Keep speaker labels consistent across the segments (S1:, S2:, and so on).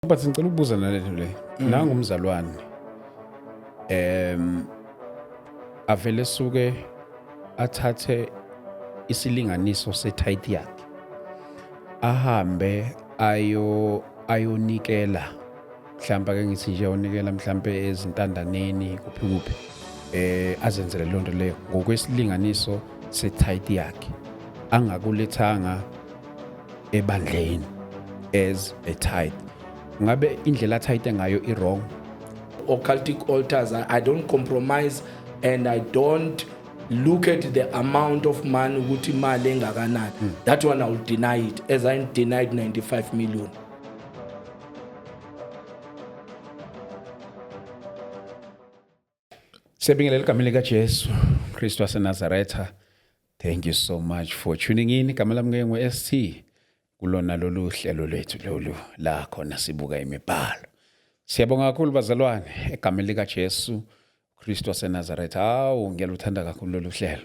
S1: But ngicela ukubuza nalento le. Nanga umzalwane. Avele suke athathe isilinganiso setithe yakhe. Ahambe ayonikela mhlawumbe ake ngithi nje unikela mhlawumbe ezintandaneni kuphi azenzele lonto leyo ngokwesilinganiso setithe yakhe. Angakulethanga ebandleni as a tithe. Ngabe indlela atithe ngayo wrong.
S2: Occultic altars, I don't compromise and I don't look at the amount of money ukuthi imali engakanani. That one I will deny it, as I denied 95 million.
S1: Siyabingelela egameni likaJesu Kristu waseNazaretha. Thank you so much for tuning in. Igama lami ngu-ST kulona lolu hlelo lwethu lolu la khona sibuka imibhalo. Siyabonga kakhulu bazalwane egameni likaJesu Kristu waseNazaretha. Hawu ngiyaluthanda kakhulu lolu hlelo.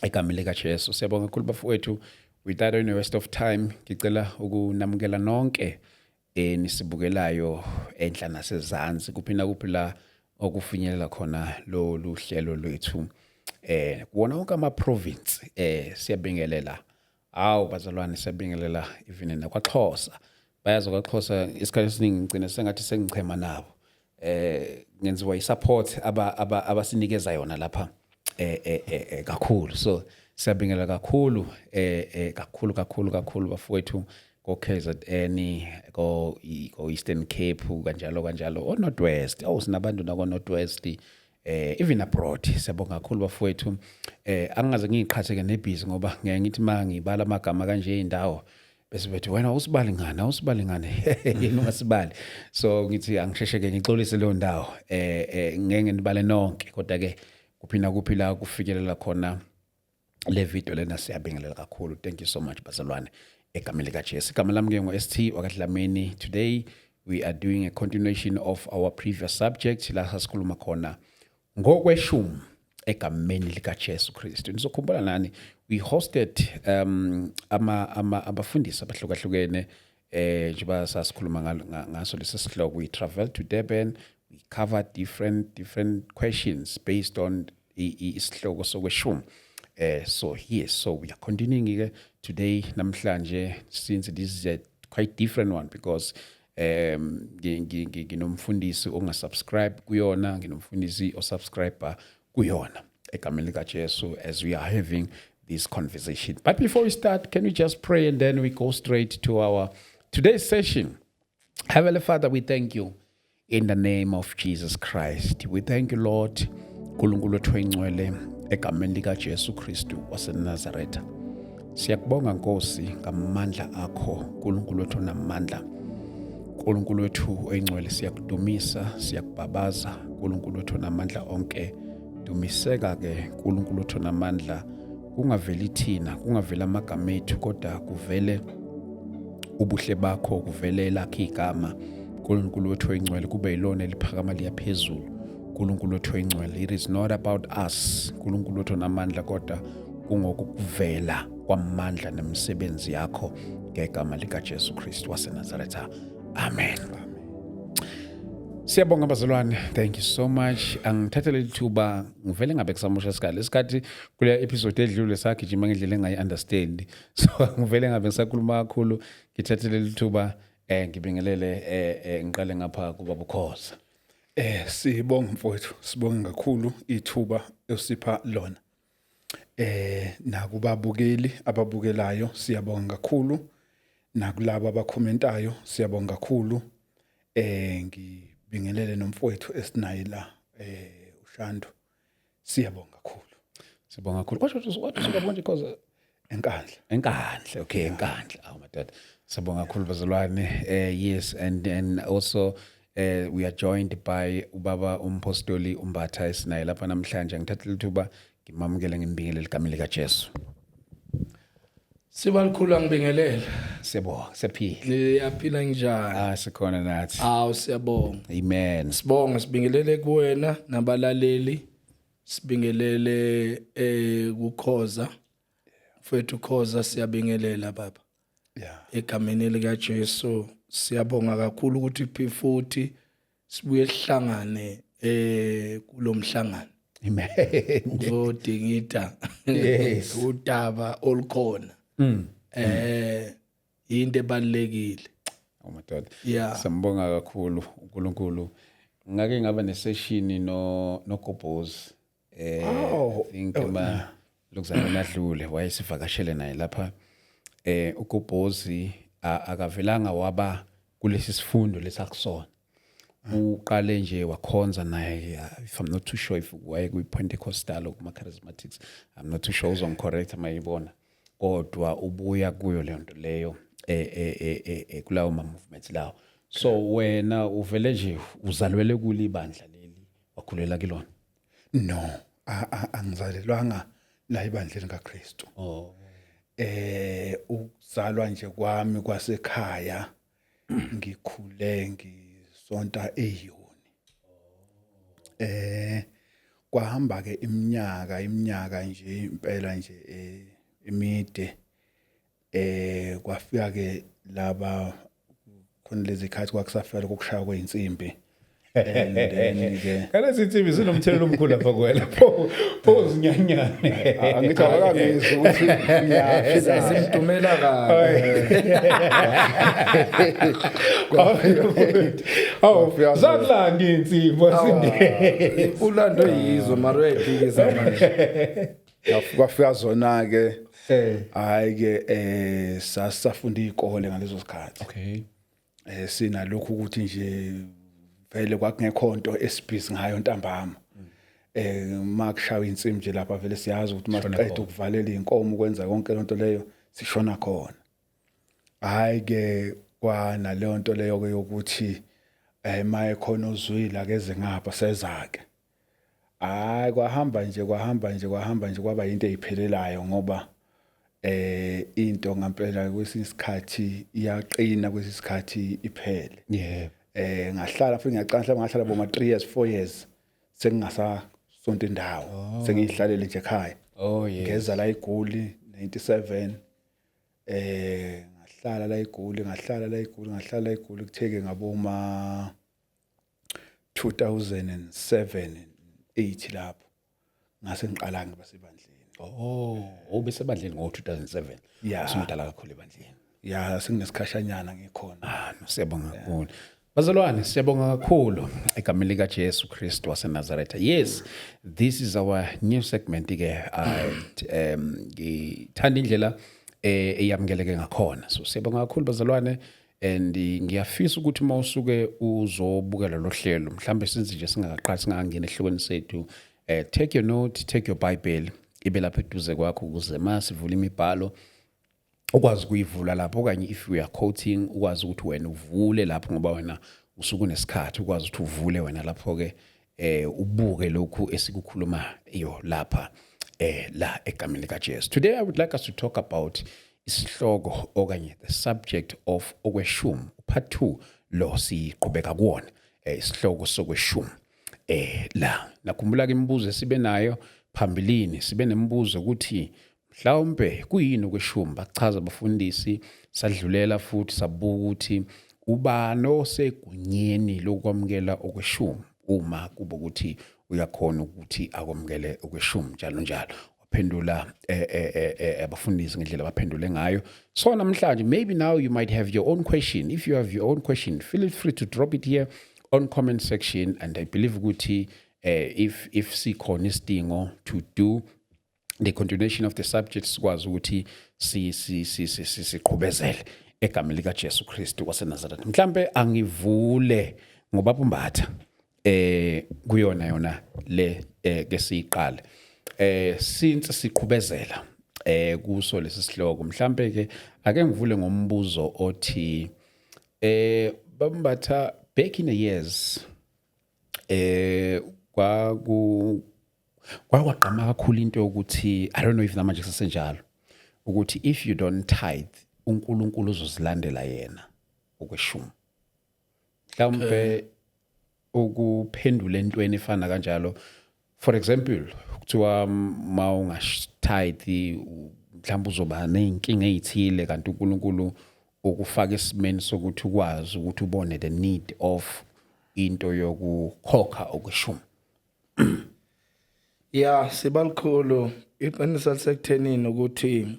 S1: Egameni likaJesu siyabonga kakhulu bafowethu. Without any waste of time ngicela ukunamukela nonke nisibukelayo enhla nasezantsi kuphina kuphi la okufinyelela khona lolu hlelo lwethu. Kuwona wonke ama-province siyabingelela. Hawu bazalwane siyabingelela even nakwaXhosa. Bayazi kwaXhosa isikhathi esiningi ngicina sengathi sengichema nabo. Ngenziwa i-support abasinikeza yona lapha kakhulu. So siyabingelela kakhulu kakhulu bafowethu ko KZN ko Eastern Cape kanjalo o Northwest. Sinabantu nako Northwest. Even abroad siyabonga kakhulu bafowethu. Angaze ngiqhatheke nebhizi ngoba ngeke ngithi mangibala amagama kanje indawo bese bethi wena usibali ngane yena ungasibali. So ngithi angishesheke ngixolise leyo ndawo. Ngeke nibale nonke kodwa ke kuphina kuphi la kufikelela khona le video lena siyabingelela kakhulu. Thank you so much bazalwane egameni likaJesu. Igama lami ke ngo-ST wakadlamini. Today we are doing a continuation of our previous subject la sasikhuluma khona ngokweshumi egameni likaJesu Kristu. Nizokhumbula nani we hosted abafundisi abahlukahlukene njengoba sasikhuluma ngaso lesi sihloko. We traveled to Durban. We covered different questions based on isihloko sokweshumi. So we are continuing today namhlanje, since this is a quite different one because nginomfundisi ongasubscribe kuyona, nginomfundisi osubscriber kuyona egameni likaJesu as we are having this conversation. But before we start, can we just pray and then we go straight to our today's session. Heavenly Father, we thank you in the name of Jesus Christ. We thank you, Lord, Nkulunkulu wethu oyingcwele egameni likaJesu Kristu waseNazaretha. Siyakubonga Nkosi ngamandla akho, Nkulunkulu wethu namandla. Nkulunkulu wethu oyingcwele siyakudumisa, siyakubabaza, Nkulunkulu wethu namandla onke. Dumiseka ke Nkulunkulu wethu namandla, kungaveli thina, kungavela amagama ethu kodwa kuvele ubuhle bakho, kuvele lakho igama. Nkulunkulu wethu oyingcwele kube yilona eliphakama liyaphezulu. Nkulunkulu wethu oyingcwele, it is not about us, Nkulunkulu wethu namandla kodwa kungokuvela kwamandla nemisebenzi yakho ngegama likaJesu Kristu waseNazaretha. Amen. Siyabonga bazalwane, thank you so much. Angithathele ithuba ngivele ngabe kusamusha isikhathi kule episode edlule sagijima ngendlela engayi-understand. So ngivele ngabe ngisakhuluma kakhulu, ngithathele ithuba ngibingelele ngiqale ngapha kuba Bukhoza.
S3: Sibonga mfowethu, sibonga kakhulu ithuba osipha lona. Nakubabukeli ababukelayo siyabonga kakhulu, nakulabo abakhomentayo siyabonga kakhulu. Ngibingelele nomfowethu esinaye la uShando. Siyabonga kakhulu.
S1: Sibonga kakhulu. What usukabona nje cause Enkandla. Okay, Enkandla. Oh my dad. Sibonga kakhulu bazalwane. Yes, and also we are joined by ubaba umpostoli Umbatha esinaye lapha namhlanje. Ngithathele ithuba ngimamukele ngimbingelele egameni likaJesu.
S2: Sibalikhulu angibingelela.
S1: Siyabonga, siyaphila.
S2: Liyaphila njani?
S1: Sikhona nathi.
S2: Siyabonga.
S1: Amen.
S2: Sibonga, sibingelele kuwena nabalaleli. Sibingelele kuKhoza. Mfowethu Khoza siyabingelela baba.
S3: Yeah.
S2: Egameni likaJesu siyabonga kakhulu ukuthi futhi sibuye sihlangane kulomhlangano.
S1: Amen.
S2: Uzodingida
S1: Yes.
S2: udaba olukhona. Into ebalekile.
S1: Oh my God.
S2: Yeah.
S1: Sambonga kakhulu uNkulunkulu. Ngake ngaba nesession no Gobhozi. I think lokuzana nadlule wayesivakashele naye lapha. uGobhozi akavelanga waba kulesi sifundo lesakusona. Uqale nje wakhonza naye, if I'm not too sure if waye kuPentecostal or kuma charismatics, I'm not too sure uzongicorrect mayibona, kodwa ubuya kuyo le nto leyo kulawo ma movements lawo. So wena uvele nje uzalwele kulibandla leli wakhulela kilona?
S3: No, angizalelwanga la ibandleni kaKristu. Ukuzalwa nje kwami kwasekhaya ngikhule ngisonta eYoni. Kwahamba ke iminyaka nje impela nje emide. Kwafika ke laba khona lezi khathi kwakusafika lokushaya kweinsimbi. And then ke
S1: Kana sithi sinomthelelo omkhulu lapha kwela. Pho zinyanyane.
S3: angithi akangizwa ukuthi ngiyafika
S2: Simdumela
S1: Oh, zakulanda insipho sinde.
S2: ulando yizwe mara uyayiphikisa manje.
S3: kwafika zona ke hayi ke sasafunda izikole ngalezo sikhathi.
S1: Okay.
S3: Sina lokhu ukuthi nje vele kwakungekho into esibhizi ngayo ntambama. Makushaya insimbi nje lapha vele siyazi ukuthi masiqeda ukuvalela inkomo ukwenza konke lonto leyo sishona khona. Hayi ke kwana leyo nto leyo ke yokuthi maye khona uzwila keze ngapha sezake. Hayi kwahamba nje kwaba into eziphelelayo ngoba into ngempela kwesinye isikhathi iyaqina, kwesinye isikhathi iphele.
S1: Yeah.
S3: Ngahlala futhi ngahlala boma 3 years 4 years sengingasasonto indawo, sengihlalele nje ekhaya.
S1: Oh yeah.
S3: Ngeza la eGoli 97. Ngahlala la eGoli kutheke ngaboma 2007 8 lapho ngase ngiqala ngibasebandleni.
S1: Ubesebandleni ngo-2007.
S3: Yeah.
S1: Usumdala kakhulu ebandleni.
S3: Ya senginesikhashanyana ngikhona.
S1: Siyabonga kakhulu. Bazalwane, siyabonga kakhulu egameni lika Jesu Kristu waseNazaretha. Yes, this is our new segment ke. Ngithanda indlela eyamukeleke ngakhona. So siyabonga kakhulu bazalwane, and ngiyafisa ukuthi mawusuke uzobukela lo hlelo mhlambe sinzi nje singaqali singangena ehlokweni sethu, take your note, take your Bible, ibe lapha eduze kwakho ukuze masivula imibhalo ukwazi kuyivula lapho, okanye if we are quoting ukwazi ukuthi wena uvule lapho ngoba wena usuku nesikhathi ukwazi ukuthi uvule wena lapho ke ubuke lokhu esikukhuluma iyo lapha la egameni lika Jesu. Today I would like us to talk about isihloko okanye the subject of okweshumi, part 2 lo siqhubeka kuona isihloko sokweshumi. La nakhumbula ke imibuzo sibe nayo phambilini, sibe nemibuzo ukuthi mhlawumbe kuyini okweshumi. Bachaza abafundisi, sadlulela futhi sabuka ukuthi ubani osegunyeni lokwamukela okweshumi uma kuba ukuthi uyakhona ukuthi akwamukele okweshumi njalo njalo. Waphendula abafundisi ngendlela baphendule ngayo. So namhlanje maybe now you might have your own question. If you have your own question, feel free to drop it here on comment section, and I believe ukuthi if sikhona isidingo to do the continuation of the subject sikwazi ukuthi siqhubezele egameni lika Jesu Kristu waseNazaretha. Mhlambe angivule ngoba umbatha kuyona yona le ke siqale since siqhubezela kuso lesi sihloko. Mhlambe ke ake ngivule ngombuzo othi bambatha back in the years kwaqama kakhulu into ukuthi I don't know if namanje kusenjalo ukuthi if you don't tithe uNkulunkulu uzozilandela yena okweshumi. Mhlawumbe ukuphendula entweni efana kanjalo, for example kuthiwa mawungasitithe mhlawumbe uzoba nezinkinga ezithile kanti uNkulunkulu ukufaka esimeni sokuthi ukwazi ukuthi ubone the need of into yokukhokha okushumi.
S2: Yeah, sibalikhulu iqiniso lisekuthenini ukuthi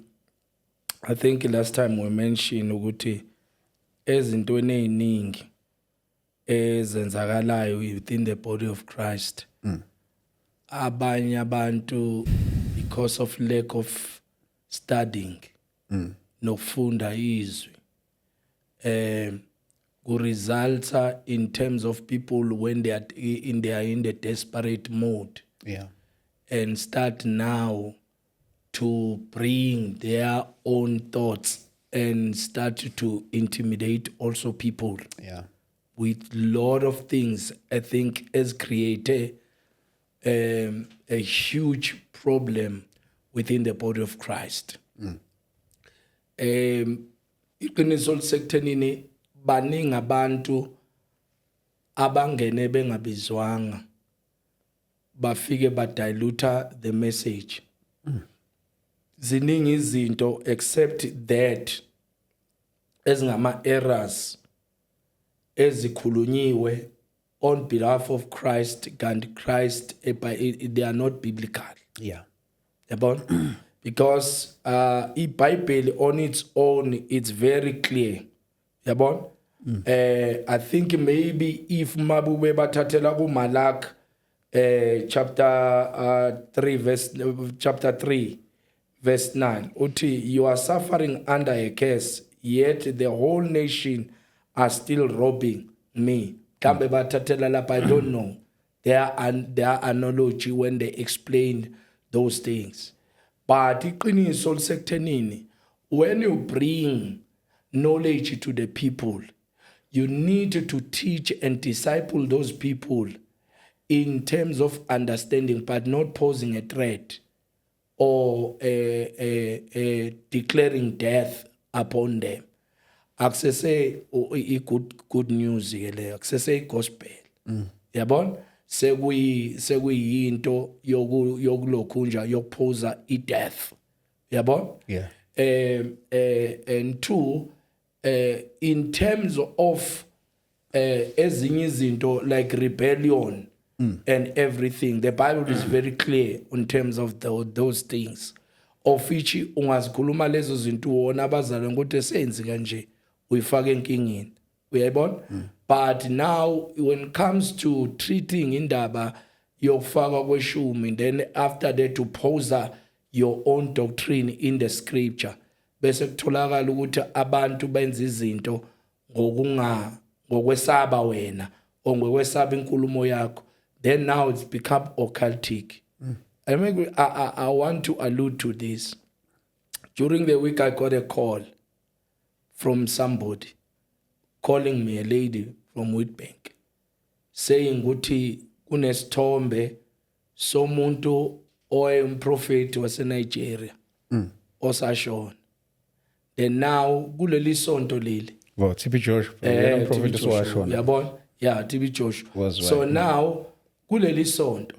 S2: I think last time we mentioned ukuthi ezintweni eziningi ezenzakalayo within the body of Christ. Abanye abantu because of lack of studying nokufunda izwi results in terms of people when they are in the desperate mode.
S1: Yeah.
S2: And start now to bring their own thoughts and start to intimidate also people.
S1: Yeah.
S2: With a lot of things, I think has created a huge problem within the body of Christ. Iqiniso lisekuthenini baningi abantu abangene bengabizwanga bafike badiluta the message. Ziningi izinto except that ezingama errors ezikhulunyiwe on behalf of Christ and Christ they are not biblical.
S1: Yeah.
S2: Yabona? Because iBhayibheli on its own it's very clear. Yabona? I think maybe if mabube bathathela ku Malak chapter 3 verse 9 uthi you are suffering under a curse yet the whole nation are still robbing me. Kambe bathathela lapha, I don't know their analogy when they explain those things. But iqiniso lisekuthenini when you bring knowledge to the people, you need to teach and disciple those people in terms of understanding, but not posing a threat or declaring death upon them. Akusese good news le, akusese gospel. Yabona? Sekuyinto yokulokhunja yokuphosa ideath. Yabona?
S1: Yeah.
S2: And two, in terms of ezinye izinto like rebellion and everything, the Bible is very clear in terms of those things. Of which ungazikhuluma lezo zinto wona abazalwa ukuthi senzi kanje uyifaka enkingeni. Uyayibona? But now when it comes to treating indaba yokufaka kweshumi, then after that to pose your own doctrine in the scripture, bese kutholakala ukuthi abantu benza izinto ngokwesaba wena or ngokwesaba inkulumo yakho, then now it's become occultic. I want to allude to this. During the week I got a call from somebody calling me, a lady from Witbank, saying ukuthi kunesithombe somuntu oyemprofeti waseNigeria osashona. Then now kuleli sonto leli
S1: Well, TB Josh,
S2: TB Joshua, yabona? Yeah, TB Joshua. So now kuleli sonto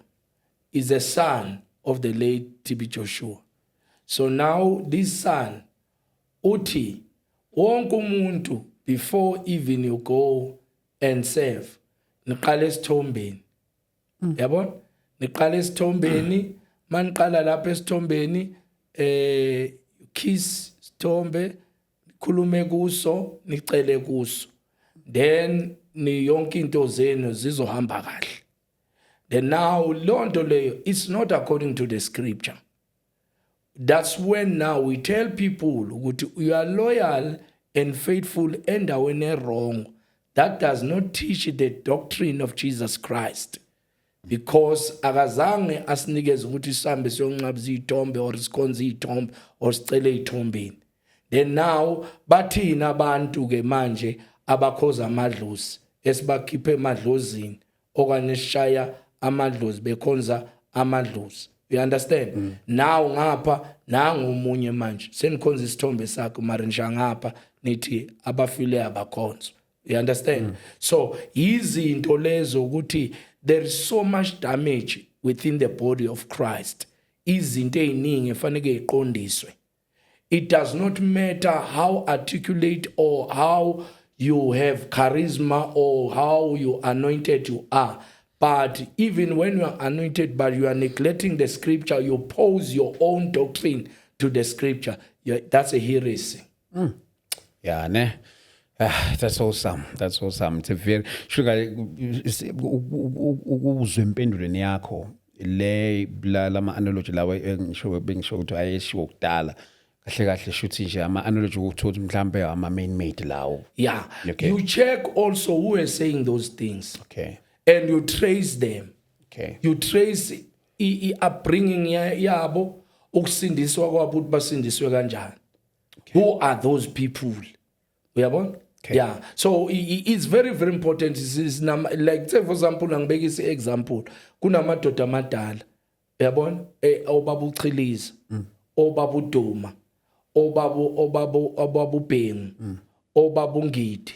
S2: is a son of the late TB Joshua. So now this son uthi wonke umuntu before even you go and serve niqala esithombeni. Yabona? Niqala esithombeni, maniqala lapha esithombeni kiss sithombe, khulume kuso, nicele kuso. Then ni yonke into zenu zizohamba kahle. Then now lonto leyo, it's not according to the scripture. That's when now we tell people ukuthi you are loyal and faithful endaweni wrong. That does not teach the doctrine of Jesus Christ. Because akazange asinikeze ukuthi sihambe siyonqabisa ithombe or sikhonze ithombe or sicele ithombeni. Then now bathina abantu ke manje abakhoza amadlozi esibakhiphe emadlozini okanye sishaya amadlozi bekhonza amadlozi. You understand? Now ngapha nangu umunye manje senikhonza isithombe sakho mara njangapha nithi abafile abakhonzo. You understand? So izinto lezo ukuthi there is so much damage within the body of Christ. Izinto eziningi efanele iqondiswe. It does not matter how articulate or how you have charisma or how you anointed you are. But even when you are anointed, but you are neglecting the scripture, you oppose your own doctrine to the scripture. That's a heresy.
S1: Yeah, ne. That's awesome. That's awesome. It's a very sugar ukuzwe impendulweni yakho le lama analogy lawa ngisho bengisho ukuthi ayeshiwo kudala. Kahle kahle shuthi nje ama analogy ukuthola mhlambe ama main made lawo.
S2: Yeah.
S1: Okay.
S2: You check also who is saying those things.
S1: Okay.
S2: And you trace them.
S1: Okay.
S2: You trace upbringing yabo, ukusindiswa kwabo ukuthi basindiswe kanjani. Who are those people? Uyabona?
S1: Okay.
S2: Yeah. So it's very very important. Is like say for example ngibeka isi example kunamadoda amadala. Uyabona? Obaba uChiliza, obaba uDuma, obaba uBhengu, obaba uNgidi.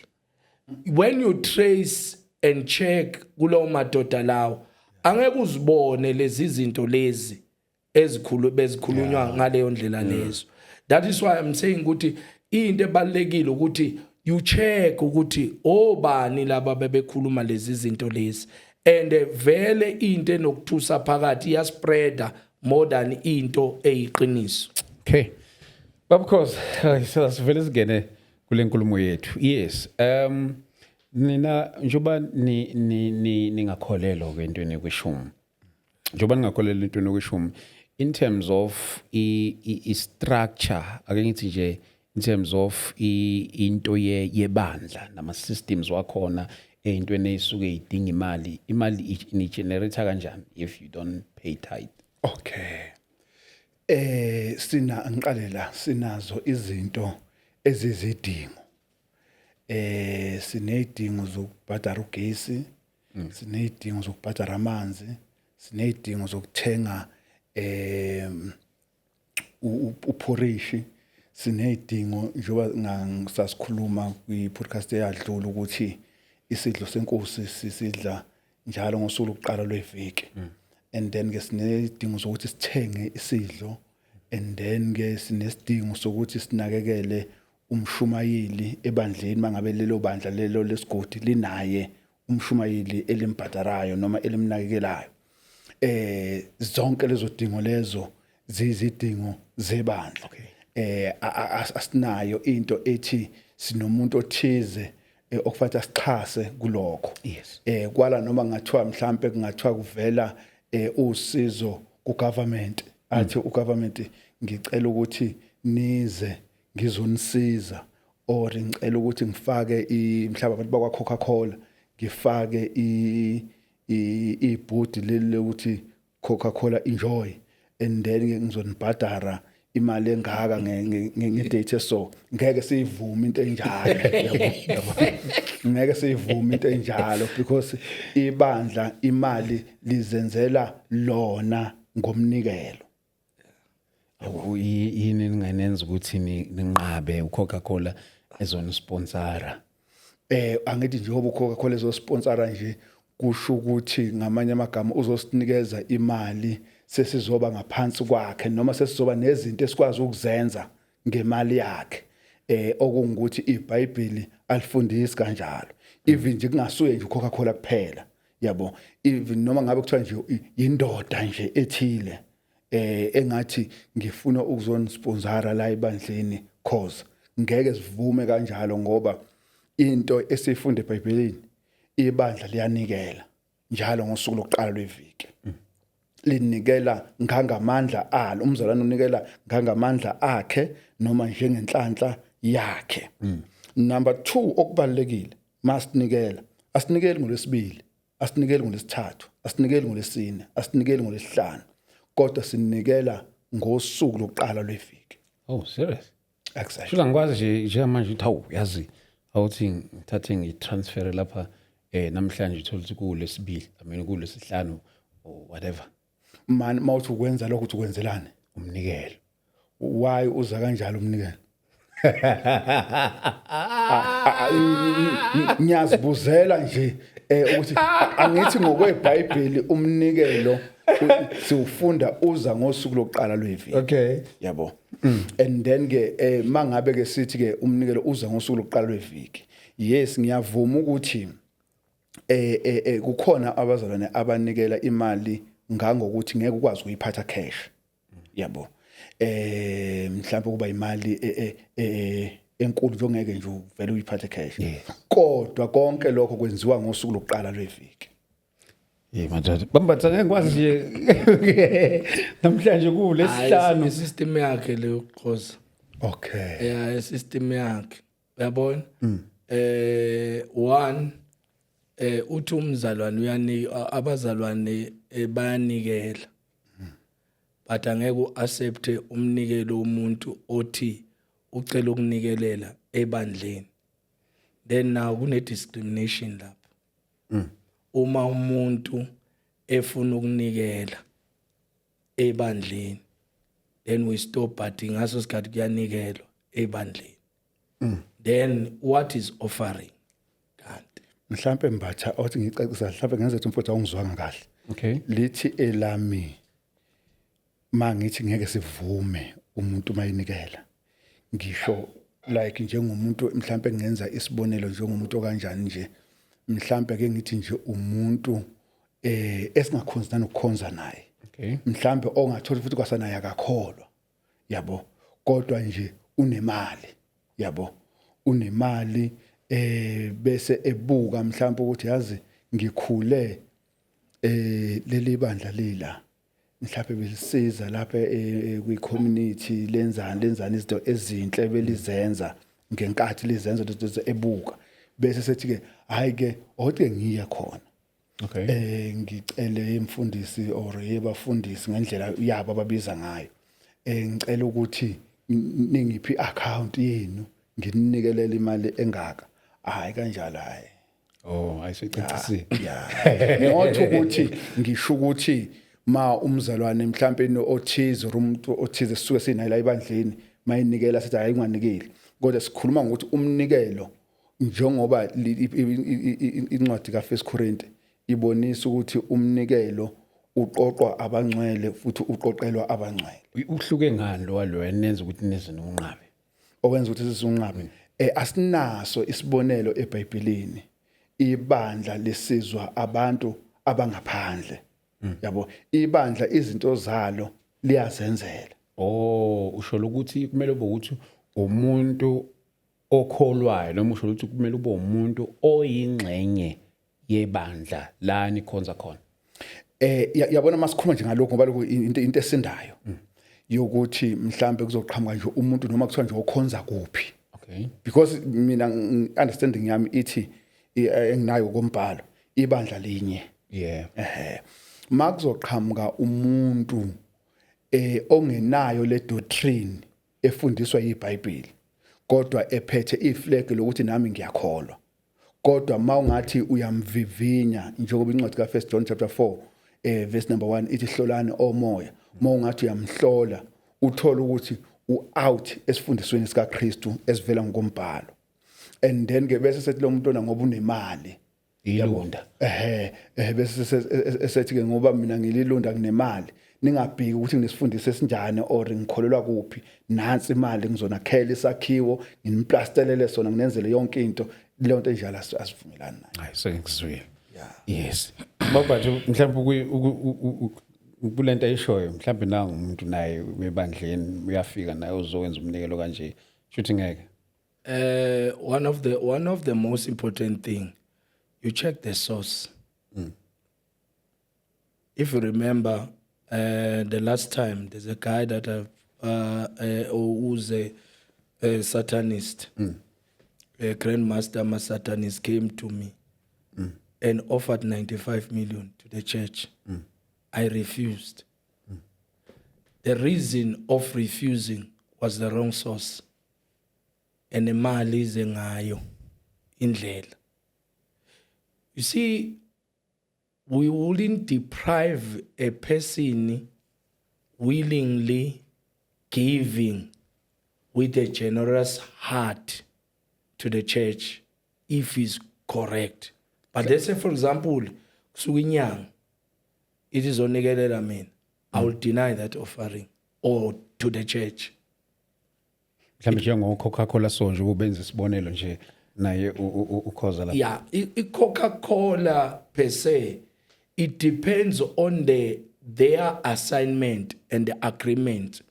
S2: When you trace and check kulo madoda lawo angeke uzibone lezi zinto lezi bezikhulunywa ngaleyo ndlela lezo. That is why I'm saying ukuthi into ebalekile ukuthi you check ukuthi obani laba bebekhuluma lezi zinto lezi, and vele into enokuthusa phakathi ya spreader more than into eyiqiniso.
S1: Okay. But because so sivele sigene kule nkulumo yethu. Yes. Nina njoba ningakholelwa kwentweni kweshumi. Njoba ningakholelwa entweni kweshumi in terms of I structure ake ngithi nje in terms of into yebandla nama systems wakhona entweni esuke idinga imali ni generate kanjani if you don't pay tithe.
S3: Okay. Ngiqalela sinazo izinto ezizidingo. Sinedingo zokubhadala ugesi, sinedingo zokubhadala amanzi, sinedingo zokuthenga uphorishi, sinedingo njoba ngisasikhuluma kwi-podcast eyadlula ukuthi isidlo senkosi sisidla njalo ngosuku lokuqala lweviki. And then ke sinedingo sokuthi sithenge isidlo, and then ke sinesidingo sokuthi sinakekele umshumayeli ebandleni mangabe lelo bandla lelo lesigodi linaye umshumayeli elimbhadarayo noma elimnakekelayo. Zonke lezo dingo lezo zizidingo zebandla. Asinayo into ethi sinomuntu othize okufanele asichase kulokho.
S1: Yes.
S3: Kwala noma ngathiwa mhlambe kungathiwa kuvela usizo ku government athi u government ngicela ukuthi nize ngizonisiza, or ngicela ukuthi ngifake mhlaba abantu bakwa Coca-Cola ngifake ibhodi leli ukuthi Coca-Cola enjoy, and then ngizonibhadara imali engaka ngedate so ngeke siyivume into enjalo. Ngeke siyivume into enjalo because ibandla imali lizenzela lona ngomnikelo.
S1: Yini ninganenza ukuthi ninqabe uCoca-Cola ezona sponsora?
S3: Angithi njengoba uCoca-Cola ezosponsora nje kusho ukuthi ngamanye amagama uzosinikeza imali sesizoba ngaphansi kwakhe noma sesizoba nezinto esikwazi ukuzenza ngemali yakhe. Okungukuthi iBhayibheli alifundisi kanjalo. Even nje kungasuye nje uCoca-Cola kuphela. Yabo, even noma ngabe kuthiwa nje indoda nje ethile engathi ngifuna ukuzonisponsora la ebandleni cause ngeke sivume kanjalo ngoba into esifunde eBhayibhelini ibandla liyanikela njalo ngosuku lokuqala lweviki. Linikela ngangamandla alo, umzalwane unikela ngangamandla akhe noma njengenhlanhla yakhe. Number 2 okubalekile masinikela asinikeli ngolesibili, asinikeli ngolesithathu, asinikeli ngolesine, asinikeli ngolesihlanu, kodwa sinikela ngosuku lokuqala lweviki.
S1: Oh, serious?
S3: Exactly.
S1: Shula ngikwazi nje manje uthi hawu yazi awuthi ngithathe ngitransfer lapha namhlanje uthola ukuthi kulesibili, kulesihlanu or whatever.
S3: Man mawuthi ukwenza lokho uthi ukwenzelane
S1: Umnikelo.
S3: Why uza kanjalo umnikelo? Ngiyazibuzela nje ukuthi angithi ngokweBhayibheli umnikelo siwufunda uza ngosuku lokuqala lweviki.
S1: Okay.
S3: Yabo. And then ke mangabe ke sithi ke umnikelo uza ngosuku lokuqala lweviki. Yes, ngiyavuma ukuthi kukhona abazalwane abanikela imali ngangokuthi ngeke ukwazi ukuyiphatha cash. Yabo. Mhlawumbe kuba imali enkulu nje ongeke nje uvele uyiphathe cash. Kodwa konke lokho kwenziwa ngosuku lokuqala lweviki.
S1: Manje bambatha ngeke ngikwazi nje namhlanje kulesihlanu
S2: isystem yakhe leyo Xhosa.
S3: Okay.
S2: Yeah, isystem yakhe. Uyabona? One uthi umzalwane uyanika abazalwane bayanikela. But angeke uaccept umnikelo umuntu othi ucela ukunikelela ebandleni. Then now kune discrimination lapha. Uma umuntu efuna ukunikela ebandleni, then we stop but ngaso sikhathi kuyanikelwa ebandleni. Then what is offering? Kanti
S3: Mhlambe mbatha othi ngicacisa mhlambe ngenze ukuthi umfowethu awungizwanga kahle.
S1: Okay.
S3: Lithi elami mangithi ngeke sivume umuntu mayinikela. Ngisho like njengomuntu mhlambe ngenza isibonelo njengomuntu okanjani nje. Mhlambe ke ngithi nje umuntu esingakhonza nokukhonza naye.
S1: Okay.
S3: Mhlambe ongathola futhi kwasanaye akakholwa. Yabo. Kodwa nje unemali. Yabo. Unemali bese ebuka mhlambe ukuthi yazi ngikhule leli bandla lila mhlawumbe belisiza lapha kwi community lenzani izinto ezinhle belizenza ngenkathi lizenza lezo ebuka bese sethi ke hayi ke othi ngiya khona.
S1: Okay.
S3: Ngicele imfundisi or yebafundisi ngendlela yabo ababiza ngayo. Ngicela ukuthi ningiphi account yenu nginikelela imali engaka. Hayi kanjalo hayi.
S1: Oh, ayisicacisi.
S3: Yeah. Ngothi ukuthi ngisho ukuthi ma umzalwane mhlawumbe othize umuntu othize sisuke sinayo la ibandleni mayinikela sithi hayi unganikeli. Kodwa sikhuluma ngokuthi umnikelo njengoba incwadi ka1 Korinte ibonisa ukuthi umnikelo uqoqwa abangcwele futhi uqoqelwa abangcwele.
S1: Uhluke ngani lo walo enenza ukuthi nezini unqabe.
S3: Owenza ukuthi sisunqabe. Asinaso isibonelo eBhayibhelini ibandla lesizwa abantu abangaphandle. Yabo ibandla izinto zalo liyazenzela.
S1: Oh, usho ukuthi kumele ube ukuthi umuntu okholwayo noma usho ukuthi kumele ube umuntu oyingxenye yebandla la nikhonza khona.
S3: Yabona masikhuluma nje ngalokho ngoba lokho into esindayo yokuthi mhlambe kuzoqhamuka nje umuntu noma kuthiwa nje okhonza kuphi.
S1: Okay.
S3: Because mina understanding yami ithi enginayo kombhalo ibandla linye.
S1: Yeah.
S3: Makuzoqhamuka umuntu ongenayo le doctrine efundiswa yiBhayibheli kodwa ephethe iflag lokuthi nami ngiyakholwa. Kodwa mawungathi uyamvivinya njengoba incwadi ka1 John chapter 4 verse number 1 ithi hlolani omoya. Mawungathi uyamhlola uthola ukuthi out esifundisweni sika Kristu esivela ngokombhalo. And then ke bese sethi lo muntu ona ngoba unemali
S1: ilunda
S3: bese esethi ke ngoba mina ngililunda kunemali ningabhiki ukuthi ngisifundise esinjani or ngikholelwa kuphi nansi imali ngizonakhela isakhiwo ngimplasterele sona nginenzele yonke into leyo nto enjalo asivumelani nayo.
S1: hayi sengizwile.
S3: Yeah.
S1: Yes. Mabanje mhlawumbe kulento ayishoyo mhlawumbe nangu umuntu naye webandleni uyafika naye uzokwenza umnikelo kanje shuthi ngeke.
S2: One of the most important thing, you check the source. If you remember, the last time there's a guy that who's a Satanist, a grandmaster Satanist came to me and offered 95 million to the church. I refused. The reason of refusing was the wrong source. And imali ize ngayo indlela. You see, we wouldn't deprive a person willingly giving with a generous heart to the church if he's correct. But let's say, for example, kusuka inyanga it is onikelela mina, I will deny that offering or to the church.
S1: Mhlawumbe njengo Coca-Cola sonje ubenza isibonelo nje naye ukhoza lapha.
S2: Yeah, Coca-Cola per se, it depends on their assignment and the agreement.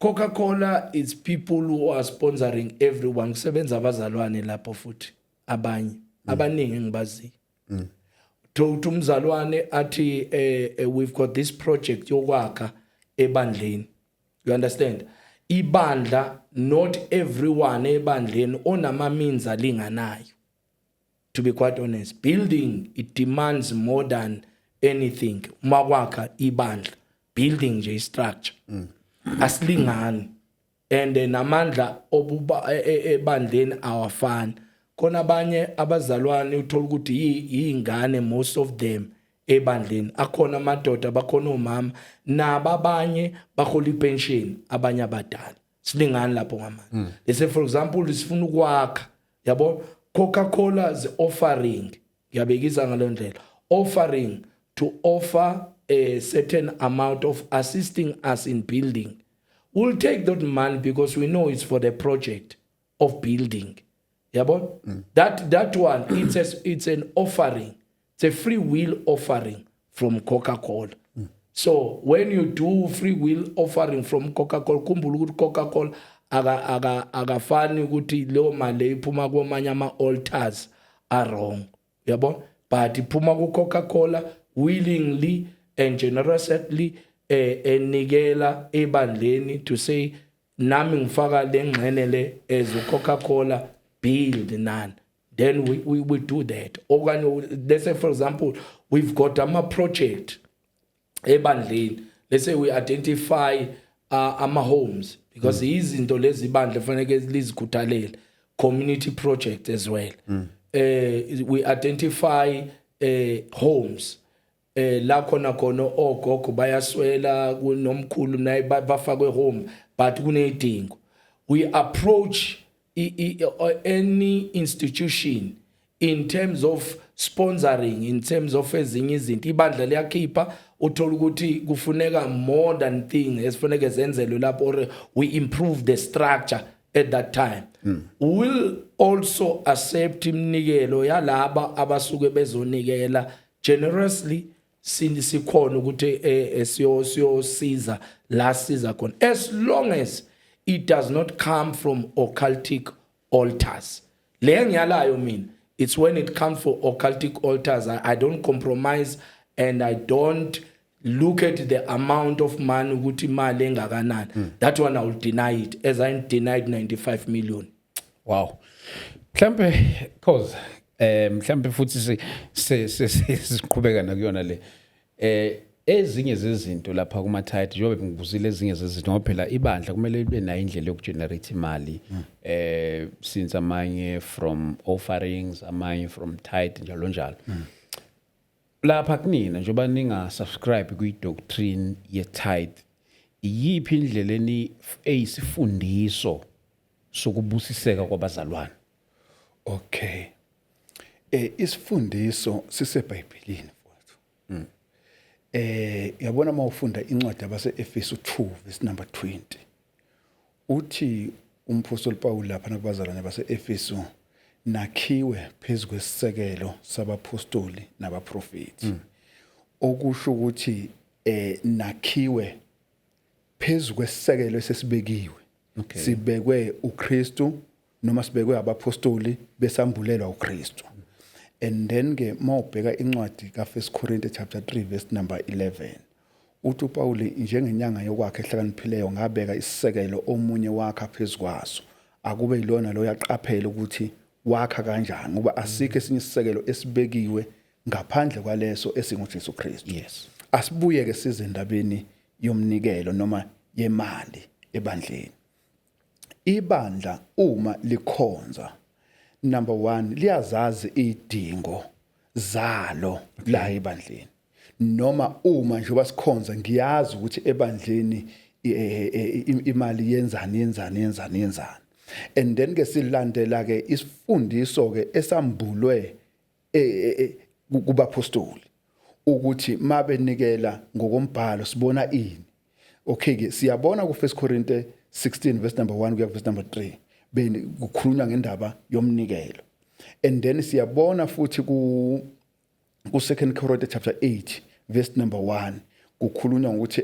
S2: Coca-Cola is people who are sponsoring everyone. Kusebenza abazalwane lapho futhi abanye abaningi ngibazi. Uthi umzalwane athi we've got this project yokwakha ebandleni. You understand? Ibandla, not everyone ebandleni onama means alinganayo. To be quite honest, building, it demands more than anything. Makwakha ibandla, building nje structure. Asilingani. And namandla obuba ebandleni awafani. Kona abanye abazalwane uthola ukuthi yingane most of them ebandleni. Akhona amadoda, bakhona omama, nababanye bahola pension, abanye abadala. Silingani lapho ngamanje. Let's say for example, sifuna ukwakha, yabo Coca-Cola's offering, ngiyabekisa ngalo ndlela, offering to offer a certain amount of assisting us in building. We'll take that money because we know it's for the project of building. Yabo? That one, it's an offering. It's a free will offering from Coca-Cola. So when you do free will offering from Coca-Cola, kumbula Coca-Cola agafani ukuthi leyo mali iphuma kwamanye ama altars are wrong. Yabo? But iphuma ku Coca-Cola willingly and generously enikela ebandleni to say nami ngifaka lengxene le as Coca-Cola build none. Then we do that. Let's say for example, we've got a project ebandleni. Let's say we identify ama homes because izinto lezi bandle fanele lizikhuthalele, community project as well. We identify homes. La khona ogogo bayaswela kunomkhulu naye bafakwe home but kunedingo. We approach any institution in terms of sponsoring, in terms of ezinye izinto ibandla liyakhipha uthola ukuthi kufuneka more than thing esifuneka zenzelwe lapho, or we improve the structure at that time. We'll also accept imnikelo yalaba abasuke bezonikela generously sikhona ukuthi siyosiza la siza khona, as long as it does not come from occultic altars. Le ngiyalayo mina, it's when it comes for occultic altars, I don't compromise and I don't look at the amount of money ukuthi imali engakanani. That one I will deny it, as I denied 95 million.
S1: Wow. Mhlambe cause mhlambe futhi siqhubeka nakuyona le ezinye zezinto lapha kuma tithe njengoba ngibuzile ezinye zezinto ngoba phela ibandla kumele libe nayo indlela yokugenerate imali since amanye from offerings, amanye from tithe njalo njalo. Lapha kunina njengoba ninga subscribe kwi doctrine ye tithe, iyiphi indleleni eyisifundiso sokubusiseka kwabazalwane?
S3: Okay. Isifundiso siseBhayibhelini mfowethu. Yabona mawufunda incwadi yabase Efesu 2 verse number 20. Uthi umphostoli Paul lapha nabazalwane base Efesu nakhiwe phezulu kwesisekelo sabaphostoli nabaprofeti. Okusho ukuthi nakhiwe phezulu kwesisekelo esesibekiwe. Sibekwe uKristu noma sibekwe abaphostoli besambulelwa uKristu. And then ke mawubheka incwadi ka 1 Corinthians chapter 3 verse number 11, uthi Paul njengenyanga yokwakhe ehlakaniphileyo ngabeka isisekelo omunye wakha phezukwaso, akube yilona lo yaqaphela ukuthi wakha kanjani ngoba asikho esinye isisekelo esibekiwe ngaphandle kwaleso esinguJesu Kristu.
S1: Yes.
S3: Asibuye ke size endabeni yomnikelo noma yemali ebandleni. Ibandla uma likhonza, number 1, liyazazi idingo zalo la ebandleni. Noma uma nje basikhonza ngiyazi ukuthi ebandleni imali yenzani. And then ke silandela ke isifundiso ke esambulwe kubaphostoli ukuthi mabenikela ngokombhalo sibona ini. Okay ke siyabona ku 1 Korinte 16 verse number 1 kuya verse number 3 kukhulunywa ngendaba yomnikelo. And then siyabona futhi ku 2 Korinte chapter 8 verse number 1 kukhulunywa ukuthi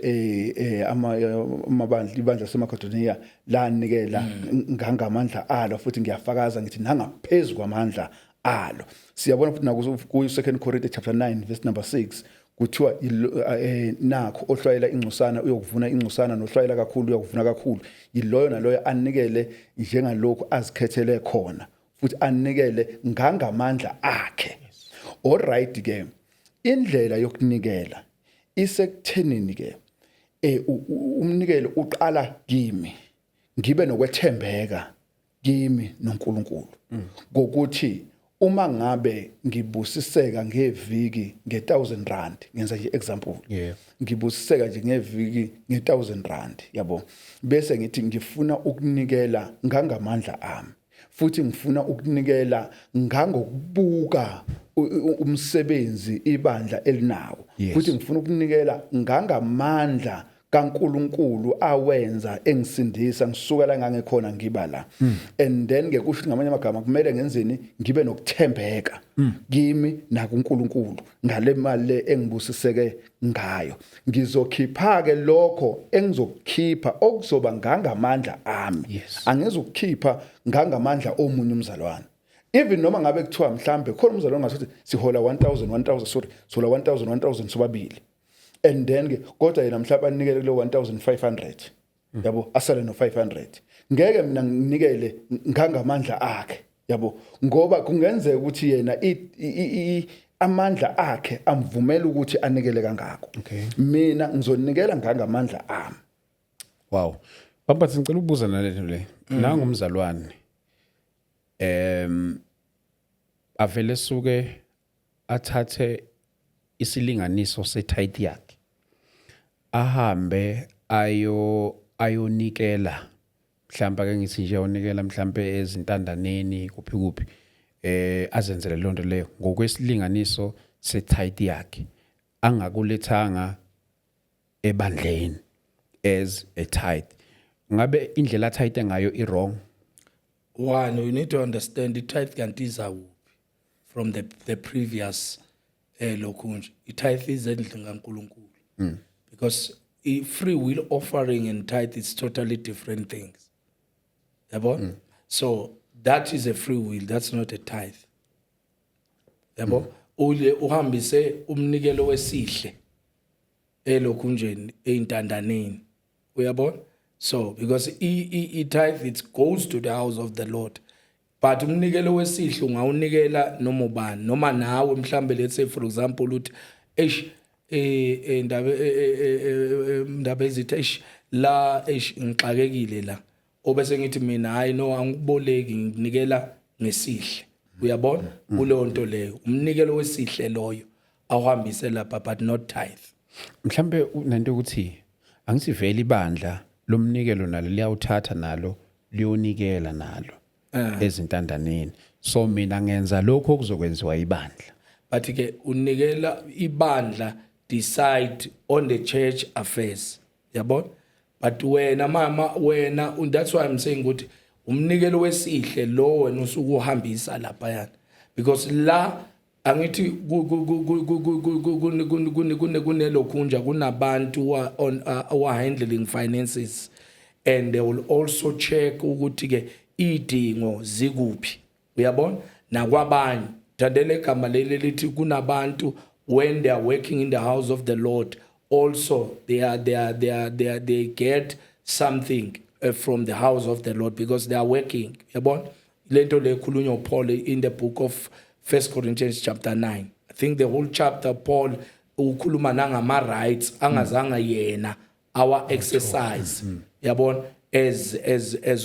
S3: amabandla ibandla semaKedonia lanikela ngangamandla alo futhi ngiyafakaza ngithi nangaphezulu kwamandla alo. Siyabona futhi ku 2 Korinte chapter 9 verse number 6 kuthiwa nakho ohlwayela ingcosana uyokuvuna ingcosana nohlwayela kakhulu uyokuvuna kakhulu. Yiloyo naloyo anikele njengalokho azikhethele khona futhi anikele ngangamandla akhe. All right ke indlela yokunikela isekuthenini ke umnikelo uqala kimi ngibe nokwethembeka kimi noNkulunkulu ngokuthi uma ngabe ngibusiseka ngeviki nge1000 rand ngenza nje example ngibusiseka nje ngeviki nge1000 rand yabo bese ngithi ngifuna ukunikela ngangamandla ami futhi ngifuna ukunikela ngangokubuka umsebenzi ibandla elinawo futhi ngifuna ukunikela ngangamandla kaNkulunkulu awenza engisindisa ngisukela ngangekhona ngiba la and then ke kusho ngamanye amagama kumele ngenzeni ngibe nokuthembeka kimi nakuNkulunkulu ngale mali le engibusiseke ngayo ngizokhipha ke lokho engizokukhipha okuzoba ngangamandla ami angizokukhipha ngangamandla omunye umzalwane. Even noma ngabe kuthiwa mhlambe khona umzalwane ngasuthi sihola 1000 sorry sihola 1000 sobabili and then ke kodwa yena mhlawumbe anikele kulo 1500 yabo asale no 500 ngeke mina nginikele ngangamandla akhe yabo ngoba kungenzeka ukuthi yena amandla akhe amvumela ukuthi anikele kangako mina ngizonikela ngangamandla ami.
S1: Wow baba ngicela ukubuza nalento le nangumzalwane avele suke athathe isilinganiso setithe yakhe ahambe ayonikela mhlawumbe ake ngithi nje unikela mhlawumbe ezintandaneni kuphi azenzele lonto leyo ngokwesilinganiso setithe yakhe angakulethanga ebandleni as a tithe. Ngabe indlela tithe ngayo i-wrong?
S2: One, you need to understand the tithe kanti iza from the previous lokunje. I-tithe is endlini kaNkulunkulu because free will offering and tithe is totally different things. Yabo? So that is a free will, that's not a tithe. Yabo? Ule uhambise umnikelo wesihle elokunjeni eintandaneni. Uyabona? So because tithe it goes to the house of the Lord. But umnikelo wesihle ungawunikela noma ubani noma nawe mhlambe let's say for example uthi indaba ezithi la ngixakekile la obese ngithi mina hayi no angikuboleki nginikela ngesihle. Uyabona kuleyo nto leyo umnikelo wesihle loyo awuhambise lapha but not tithe.
S1: Mhlambe nento ukuthi angisiveli ibandla lomnikelo nalo liyawuthatha nalo liyonikela nalo ezintandaneni. So mina ngenza lokho okuzokwenziwa ibandla.
S2: But ke unikela ibandla decide on the church affairs. Yabona? But wena mama wena and that's why I'm saying ukuthi umnikelo wesihle lo wena usuku uhambisa lapha yana because la angithi kunelokhunja kunabantu wa handling finances and they will also check ukuthi ke idingo zikuphi. Uyabona? Nakwabanye thandele igama leli lithi kunabantu when they are working in the house of the Lord also they get something from the house of the Lord because they are working. Yabona? Lento le khulunywa Paul in the book of 1 Corinthians chapter 9. I think the whole chapter Paul ukhuluma nangama rights angazanga yena our exercise. Yabona? As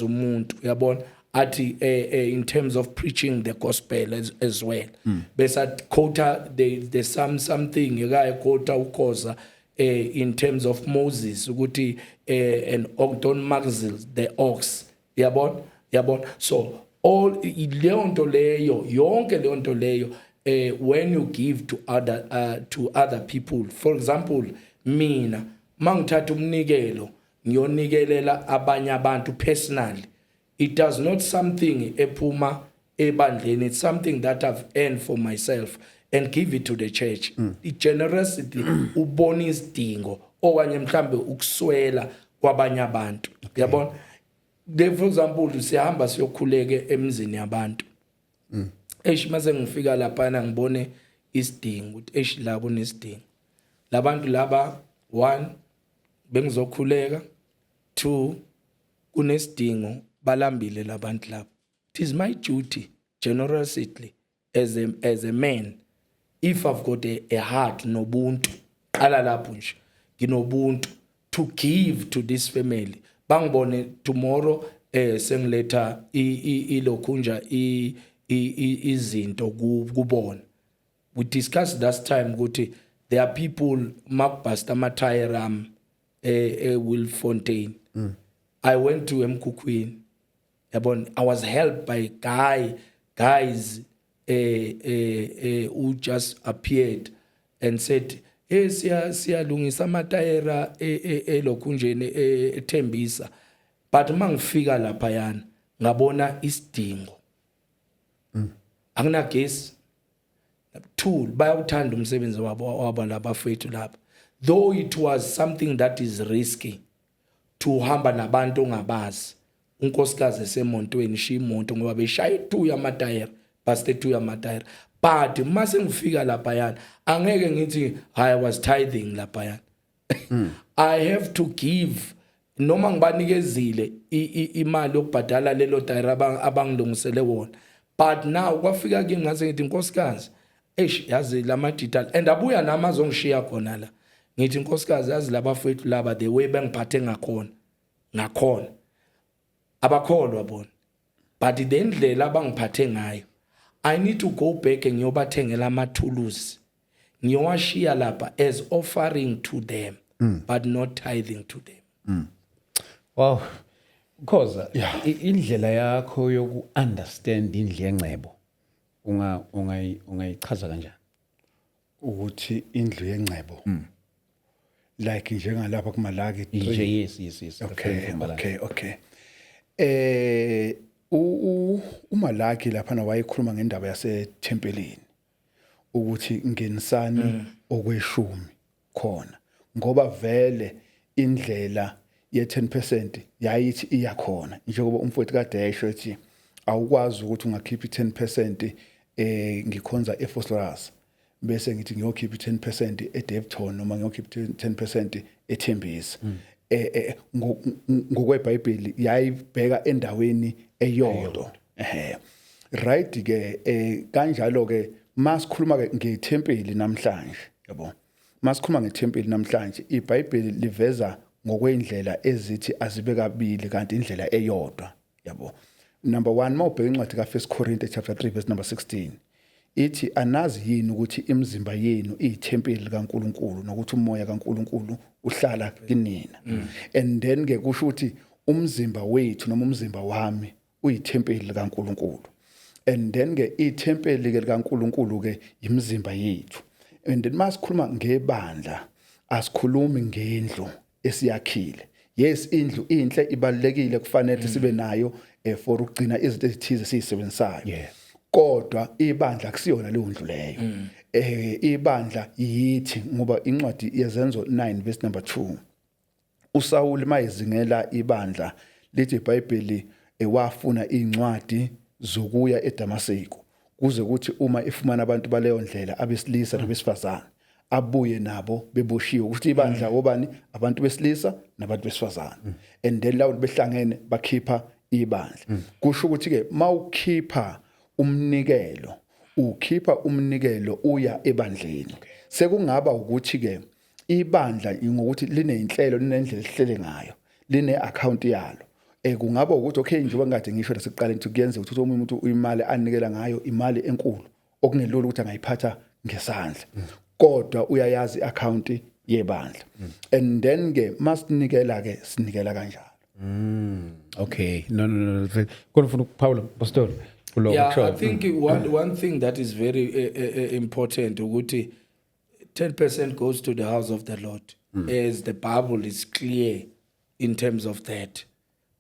S2: umuntu. Yabona? Ati in terms of preaching the gospel as well. Besa quota there's something you guys quota ukoza in terms of Moses ukuthi and don't muzzle the ox. Yabona? So all leonto leyo yonke leonto leyo when you give to other people, for example, mina mangithatha umnikelo ngiyonikelela abanye abantu personally, it does not something ephuma ebandleni, it's something that I've earned for myself and give it to the church. The generosity ubona isidingo okanye mhlambe ukuswela kwabanye abantu, yabona. For example, siyahamba siyokhuleka emzini yabantu, mase ngifika lapha ngibone isidingo ukuthi la kunesidingo, labantu laba 1 bengizokhuleka, 2 kunesidingo balambile labantu laba. It is my duty generosity as a man, if I've got a heart nobuntu, qala lapho nje nginobuntu, to give to this family. Bangibone tomorrow sengiletha ilokhunja izinto kubona. We discussed last time ukuthi there are people makubhasta amatire Wilfontein. I went to Mkhukhwini, yabona. I was helped by guys who just appeared and said, hey, siyalungisa amatayera elokhunjeni eThembisa. But mangifika lapha yana ngabona isidingo, akunagesi, 2 bayawuthanda umsebenzi wabo labafethu lapha, though it was something that is risky to hamba nabantu ongabazi. Unkosikazi esemontweni shimoto ngoba beshaya 2 yamatayera, baste 2 yamatayera. But mase ngifika lapha yana angeke ngithi I was tithing lapha yana. I have to give, noma ngibanikezile imali yokubhadala lelo tayera abangilungisele wona. But now kwafika ke ngase ngithi inkosikazi yazi lama digital, and abuya nami azongishiya khona la. Ngithi inkosikazi yazi labafethu laba the way bengiphathe ngakhona abakholwa bona, but the ndlela abangiphathe ngayo, I need to go back and ngiyobathengela ama-tools ngiyowashiya lapha as offering to them, but not tithing to them.
S1: Wow, because indlela yakho yoku understand indle yengcebo ungayichaza kanjani?
S3: Ukuthi indlu yengcebo like njengalapha kuMalaki 3.
S1: Yes.
S3: Okay. uMalaki lapha wayekhuluma ngendaba yaseThempelini ukuthi ngenisani okweshumi khona, ngoba vele indlela ye10% yayithi iyakhona, njengoba umfowethu kade esho ethi awukwazi ukuthi ungakhipha i10% ngikhonza eFosloras bese ngithi ngiyokhipha i10% eDevton noma ngiyokhipha i10% eThembisa. ngokweBhayibheli yayibheka endaweni eyodwa. Right ke kanjalo ke masikhuluma ke ngethempeli namhlanje, yabo. Masikhuluma ngethempeli namhlanje iBhayibheli liveza ngokwendlela ezithi azibe kabili kanti indlela eyodwa, yabo. Number 1 mawubheka incwadi ka1 Corinthians chapter 3 verse number 16 ithi anazi yini ukuthi imizimba yenu iyithempeli likaNkuluNkulu nokuthi umoya kaNkuluNkulu uhlala kinina. And then ke kusho ukuthi umzimba wethu noma umzimba wami uyithempeli likaNkuluNkulu. And then ke ithempeli likaNkuluNkulu ke imizimba yethu. And then masikhuluma ngebandla asikhulumi ngendlu esiyakhile. Yes, indlu inhle ibalekile kufanele sibe nayo for ukugcina izinto ezithize sizisebenzisayo. Kodwa ibandla kusiyona leyo ndlu leyo. Ibandla yithi ngoba incwadi yezenzo 9 verse number 2. uSawuli mayizingela ibandla lithi iBhayibheli wafuna incwadi zokuya eDamaseko kuze ukuthi uma ifumana abantu baleyo ndlela abesilisa nabesifazane abuye nabo beboshiwe ukuthi ibandla wobani abantu besilisa nabantu besifazane. And then lawo behlangene bakhipha ibandla. Kusho ukuthi ke mawukhipha umnikelo ukhipha umnikelo uya ebandleni. Sekungaba ukuthi ke ibandla ngokuthi linenhlelo linendlela ehlele ngayo line account yalo. Kungaba ukuthi okay njengoba ngade ngisho lasekuqala ukuthi kuyenza ukuthi umuntu imali anikela ngayo imali enkulu okungelula ukuthi angayiphatha ngesandla. Kodwa uyayazi account yebandla. And then ke masinikela ke sinikela kanjalo.
S1: Okay, no. Konufuna Paulo Pastor Kuloko
S2: Yeah, I
S1: kushoyo.
S2: think one thing that is very important ukuthi 10% goes to the house of the Lord, as the Bible is clear in terms of that.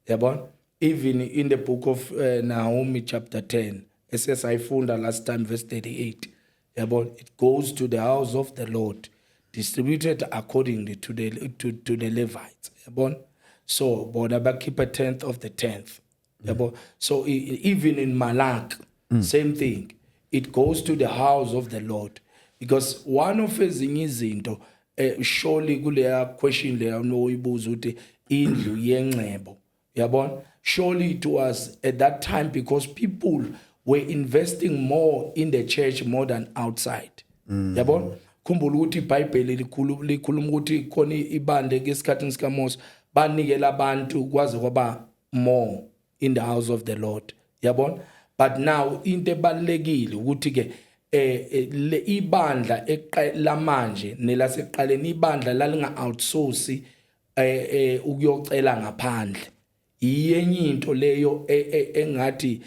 S2: Yabon? Even in the book of Naomi chapter 10, it says I found last time verse 38. Yabon? It goes to the house of the Lord, distributed accordingly to the Levites. Yabon? So, bona keep a tenth of the tenth. Yabo? So even in Malak, same thing. It goes to the house of the Lord. Because one of ezinye izinto surely kuleya question leya noyibuza uthi indlu yenxebo. Yabona? Surely it was at that time because people were investing more in the church more than outside. Yabona? Khumbula ukuthi iBhayibheli likhuluma ukuthi khona ibandla ngesikhathi sikaMose banikela abantu kwaze kwaba more in the house of the Lord. Yabona? But now into ebalekile ukuthi ke le ibandla lamanje nelaseqaleni ibandla lalinga outsource ukuyocela ngaphandle. Iyenye into leyo engathi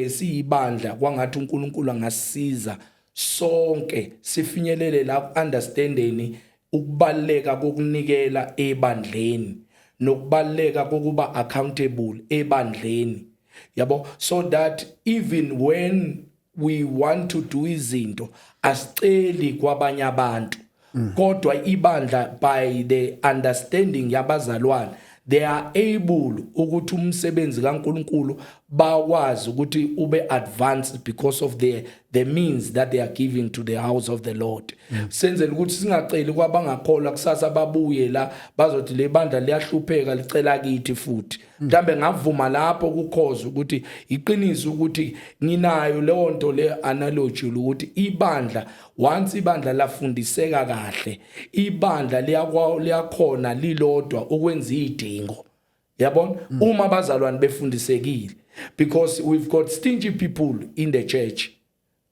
S2: siyibandla kwangathi uNkulunkulu angasiza sonke sifinyelele la understanding ukubaleka kokunikela ebandleni nokubaleka kokuba accountable ebandleni. Yabo, so that even when we want to do izinto asiceli kwabanye abantu kodwa ibandla by the understanding yabazalwane they are able ukuthi umsebenzi kaNkulunkulu bawazi ukuthi ube advanced because of the means that they are giving to the house of the Lord. Senzele ukuthi singaceli kwabangakholwa kusasa babuye la bazothi le bandla liyahlupheka licela kithi futhi. Mhlambe ngavuma lapho kukhoza ukuthi iqiniso ukuthi nginayo leyo nto le analogy ukuthi ibandla once ibandla lafundiseka kahle ibandla liyakhona lilodwa ukwenza idingo. Yabona? Uma abazalwane befundisekile, because we've got stingy people in the church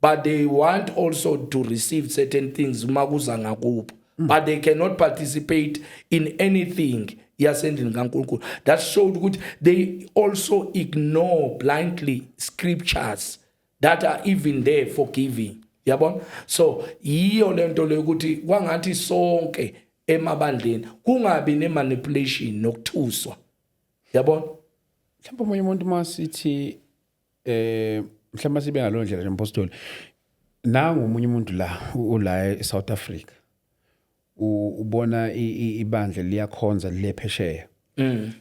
S2: but they want also to receive certain things makuza ngakubo but they cannot participate in anything yasendlini kaNkulunkulu. That showed ukuthi they also ignore blindly scriptures that are even there for giving. Yabona? So yiyo lento le ukuthi kwangathi sonke emabandleni kungabi nemanipulation nokuthuswa. Yabona?
S1: Mhlawumbe omunye umuntu masithi mhlawumbe sibe ngaloo ndlela njengapostoli nangu omunye umuntu la eSouth Africa ubona ibandla liyakhonza lilephesheya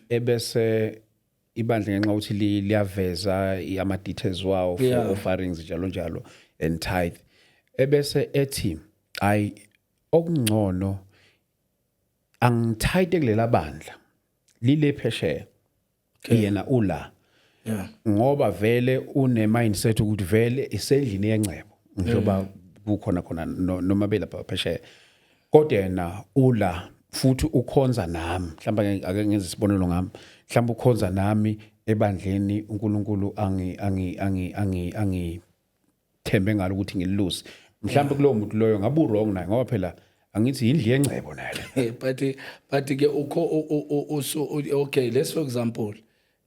S1: ebese ibandla ngenxa ukuthi liyaveza ama details wawo for offerings njalo and tithe ebese ethi ay okungcono angitithe kulela bandla lilephesheya yena ula ngoba vele une mindset ukuthi vele isendlini yencebo njengoba kukhona noma belapha phesheya kodwa yena ula futhi ukhonza nami mhlawumbe ake ngenze isibonelo ngami mhlawumbe ukhonza nami ebandleni uNkulunkulu angi thembe ngalo ukuthi ngililusi mhlawumbe kulowo muntu loyo ngabe wrong naye ngoba phela angithi indlu yencebo nayo
S2: but ke okay, let's for example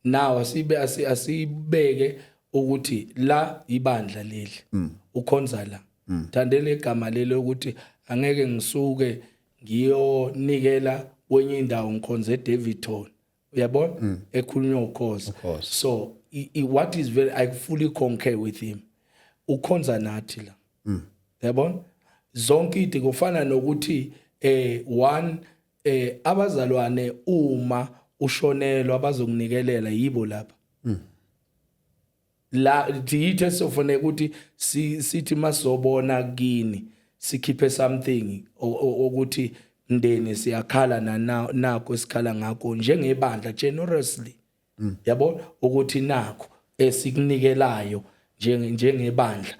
S2: now asibeke ukuthi la ibandla leli ukhonza la thandele igama leli ukuthi angeke ngisuke ngiyonikela kwenye indawo ngikhonze eDavidton uyabona ekhulunywa ukhoza. So what is very I fully concur with him ukhonza nathi la yabona zonke into kufana nokuthi one abazalwane uma ushonelwa bazokunikelela yibo lapha la dithe sofune ukuthi sithi masobona kini sikhiphe something ukuthi ndene siyakhala nakho esikhala ngakho njengebandla generously yabo ukuthi nakho esikunikelayo njengebandla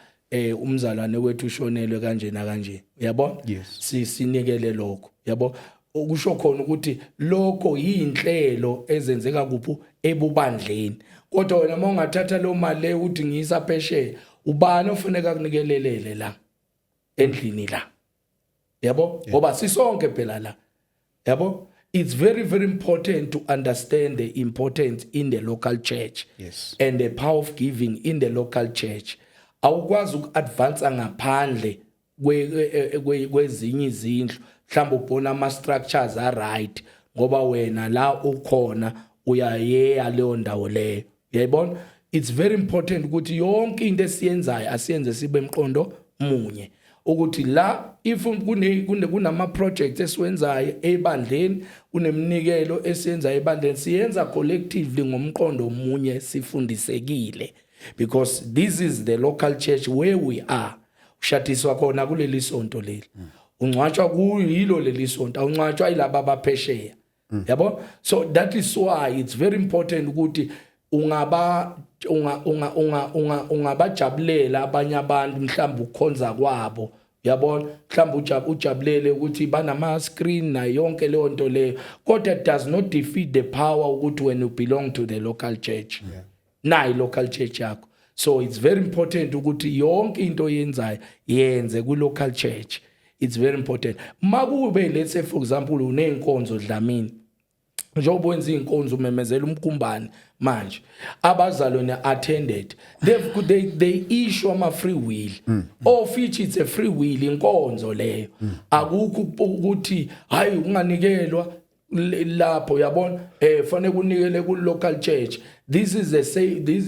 S2: umzalwane wethu ushonelwe kanje na kanje yabo sinikele lokho yabo okusho khona ukuthi lokho yinhlelo ezenzeka kuphi ebubandleni kodwa wena mongathatha lo mali le uthi ngiyisa phesheya ubani ofuneka kunikelelele la endlini la yabo ngoba sisonke phela la yabo it's very, very important to understand the importance in the local church.
S1: Yes.
S2: And the power of giving in the local church. Awukwazi uku-advance ngaphandle kwezinye izindlu mhlawumbe ubona ama-structures are-right ngoba wena la ukhona uyayeya leyo ndawo leyo. Uyayibona? It's very important ukuthi yonke into esiyenzayo asiyenze sibe emqondo munye. Ukuthi la if kunama projects esiwenzayo ebandleni kunemnikelo esiyenzayo ebandleni siyenza collectively ngomqondo munye sifundisekile because this is the local church where we are. Ushatiswa khona kuleli sonto leli. Ungcwatshwa kuyilo leli sonto awuncwatshwa ilaba abaphesheya. Yabo? So that is why it's very important ukuthi ungabajabulela abanye abantu mhlawumbe ukukhonza kwabo. Yabona mhlawumbe ujabulele ukuthi banama screen na yonke leyo nto leyo kodwa it does not defeat the power ukuthi when you belong to the local church na local church yakho. So it's very important ukuthi yonke into yenzayo yenze ku local church. It's very important. Makube let's say for example unenkonzo Dlamini njengoba wenza inkonzo umemezela umkumbane manje abazalwane attended they issue ama free will of which it's a free will inkonzo leyo akukho ukuthi hayi unganikelwa lapho yabona fanele kunikele ku local church. This is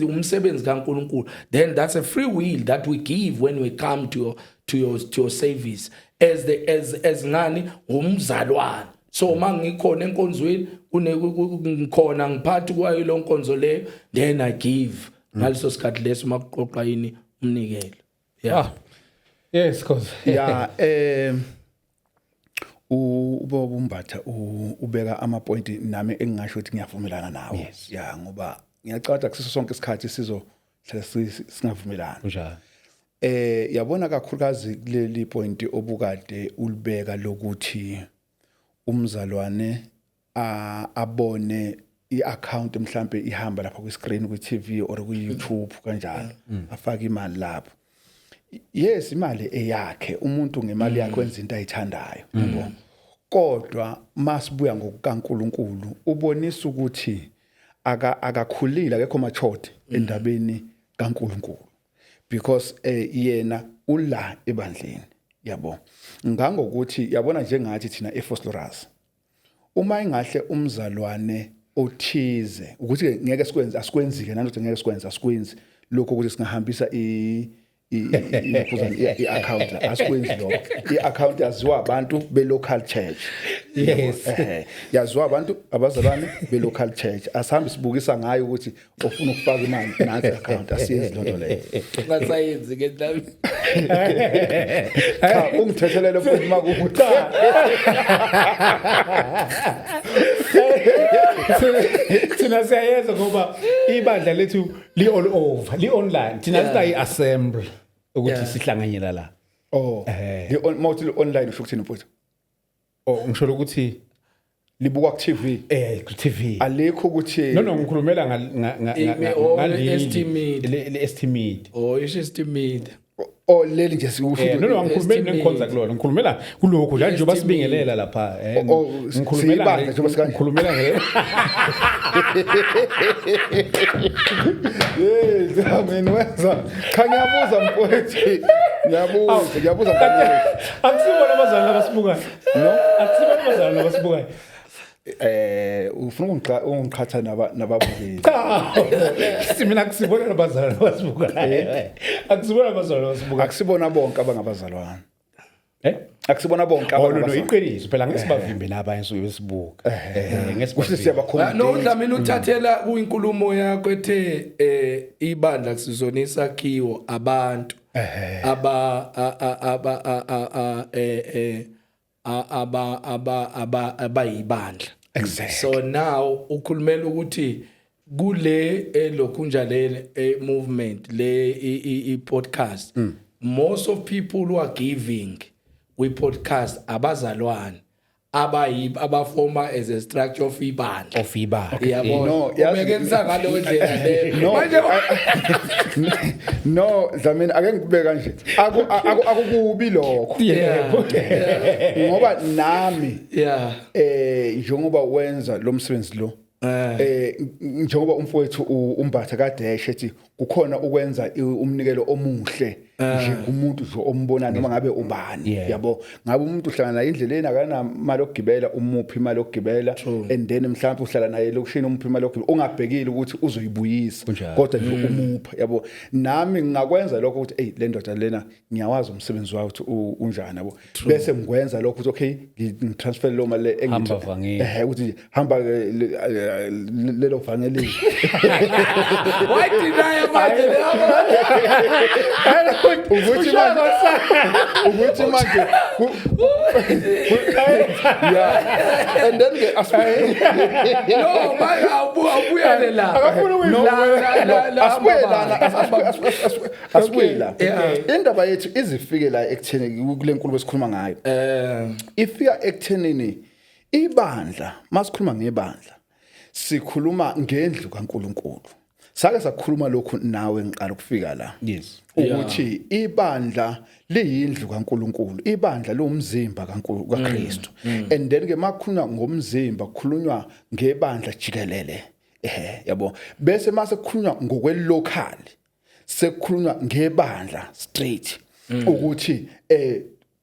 S2: umsebenzi kaNkulunkulu. Then that's a free will that we give when we come to your service as ngani umzalwane. So mangikhona enkonzweni kunekhona ngiphathi kwayo lo nkonzo leyo then I give ngaleso sikhathi leso makuqoqa yini umnikelo. Yeah.
S1: Yes, cause
S3: yeah ubaba uMbatha ubeka ama point nami engingasho ukuthi ngiyavumelana nawe. Yeah, ngoba ngiyacabanga kusiso sonke isikhathi sizohlala singavumelana.
S1: Njalo.
S3: Yabona kakhulukazi kuleli point obukade ulibeka lokuthi umzalwane abone i-account mhlambe ihamba lapha ku screen ku TV or ku YouTube kanjalo afaka imali lapho. Yes, imali eyakhe umuntu ngemali yakhe wenza into ayithandayo yabo. Kodwa masibuya ngokukaNkulunkulu ubonisa ukuthi akakhulile akekho matured endabeni kaNkulunkulu because yena ula ebandleni yabo. Ngangokuthi yabona njengathi thina eFosloras uma ingahle umzalwane othize ukuthi ngeke sikwenze asikwenzike nanokuthi ngeke sikwenze asikwenzi lokho ukuthi singahambisa i-account la asikwenzi lokho. I-account yaziwa abantu be-local church.
S1: Yes.
S3: Yaziwa abantu abazalwane be-local church. Asihambe sibukisa ngayo ukuthi ofuna ukufaka imali nansi account asiyenzi lonto leyo.
S2: Ngasayenzi ke Dlamini.
S3: Cha ungithethelele futhi makuthi
S1: thina siyayenza ngoba ibandla lethu li all over li online thina silayi assembly ukuthi sihlanganyela la.
S3: mawuthi online usho ukuthini mfowethu?
S1: Ngisho ukuthi
S3: libukwa ku TV.
S1: Ku TV.
S3: Alikho ukuthi
S1: no ngikhulumela le estimate.
S2: Isho estimate.
S3: Leli nje sikusho
S1: no ngikhulumela ngikhonza kulona ngikhulumela kuloko nje njengoba sibingelela lapha ngikhulumela ngeke
S3: mina wenza ngiyabuza mfowethu ngiyabuza
S1: akusibona abazali abasibukayo
S3: no
S1: akusibona abazali abasibukayo
S3: ufuna ungiqhatha nababukeli
S1: mina akusibona abazali abasibukayo akusibona abazali abasibukayo
S3: akusibona bonke abangabazalwana akusibona bonke
S1: abangabazalwana iqiniso phela ngesibavimbe nabanye suke besibuka
S3: ngesibona siyabakhona
S2: no Dlamini uthathela kuinkulumo yakho ethe ibandla kusizona isakhiwo abantu abayibandla.
S3: Exactly.
S2: So now ukhulumela ukuthi kule lokhunjalele movement le I podcast most of people who are giving we podcast abazalwane abafoma as a structure of ibandla
S1: of ibandla.
S2: yabona
S3: No, yazi-
S2: ubekenza ngalo ndlela le
S3: No,
S2: manje
S3: no, Dlamini ake ngikubeke kanje. Akukubi lokho. Ngoba nami njengoba wenza lo msebenzi lo njengoba umfowethu umbatha kadeshe ethi kukhona ukwenza umnikelo omuhle nje kumuntu nje ombona noma ngabe ubani yabo ngabe umuntu uhlangana indleleni akana imali yokugibela umuphi imali yokugibela and then mhlawumbe uhlala naye lokushini umuphi imali yokugibela ungabhekile ukuthi uzoyibuyisa kodwa nje umupha yabo nami ngingakwenza lokho ukuthi hey le ndoda lena ngiyawazi umsebenzi wayo ukuthi unjani yabo bese ngikwenza lokho ukuthi okay ngitransfer lo mali engithi ukuthi hamba lelo vangeli
S2: why did I manje
S3: ukuthi manje yeah and then
S2: no awubuyele la
S3: asibuyela indaba yethu izifike la ekutheni kule nkulumo esikhuluma ngayo ifika ekuthenini ibandla masikhuluma ngebandla sikhuluma ngendlu kaNkuluNkulu sake sakhuluma lokhu nawe ngiqala ukufika la ukuthi ibandla liyindlu kaNkuluNkulu ibandla lomzimba kaKristu and then ke makhulunywa ngomzimba kukhulunywa ngebandla jikelele yabo bese mase kukhulunywa ngokwelocal sekukhulunywa ngebandla straight ukuthi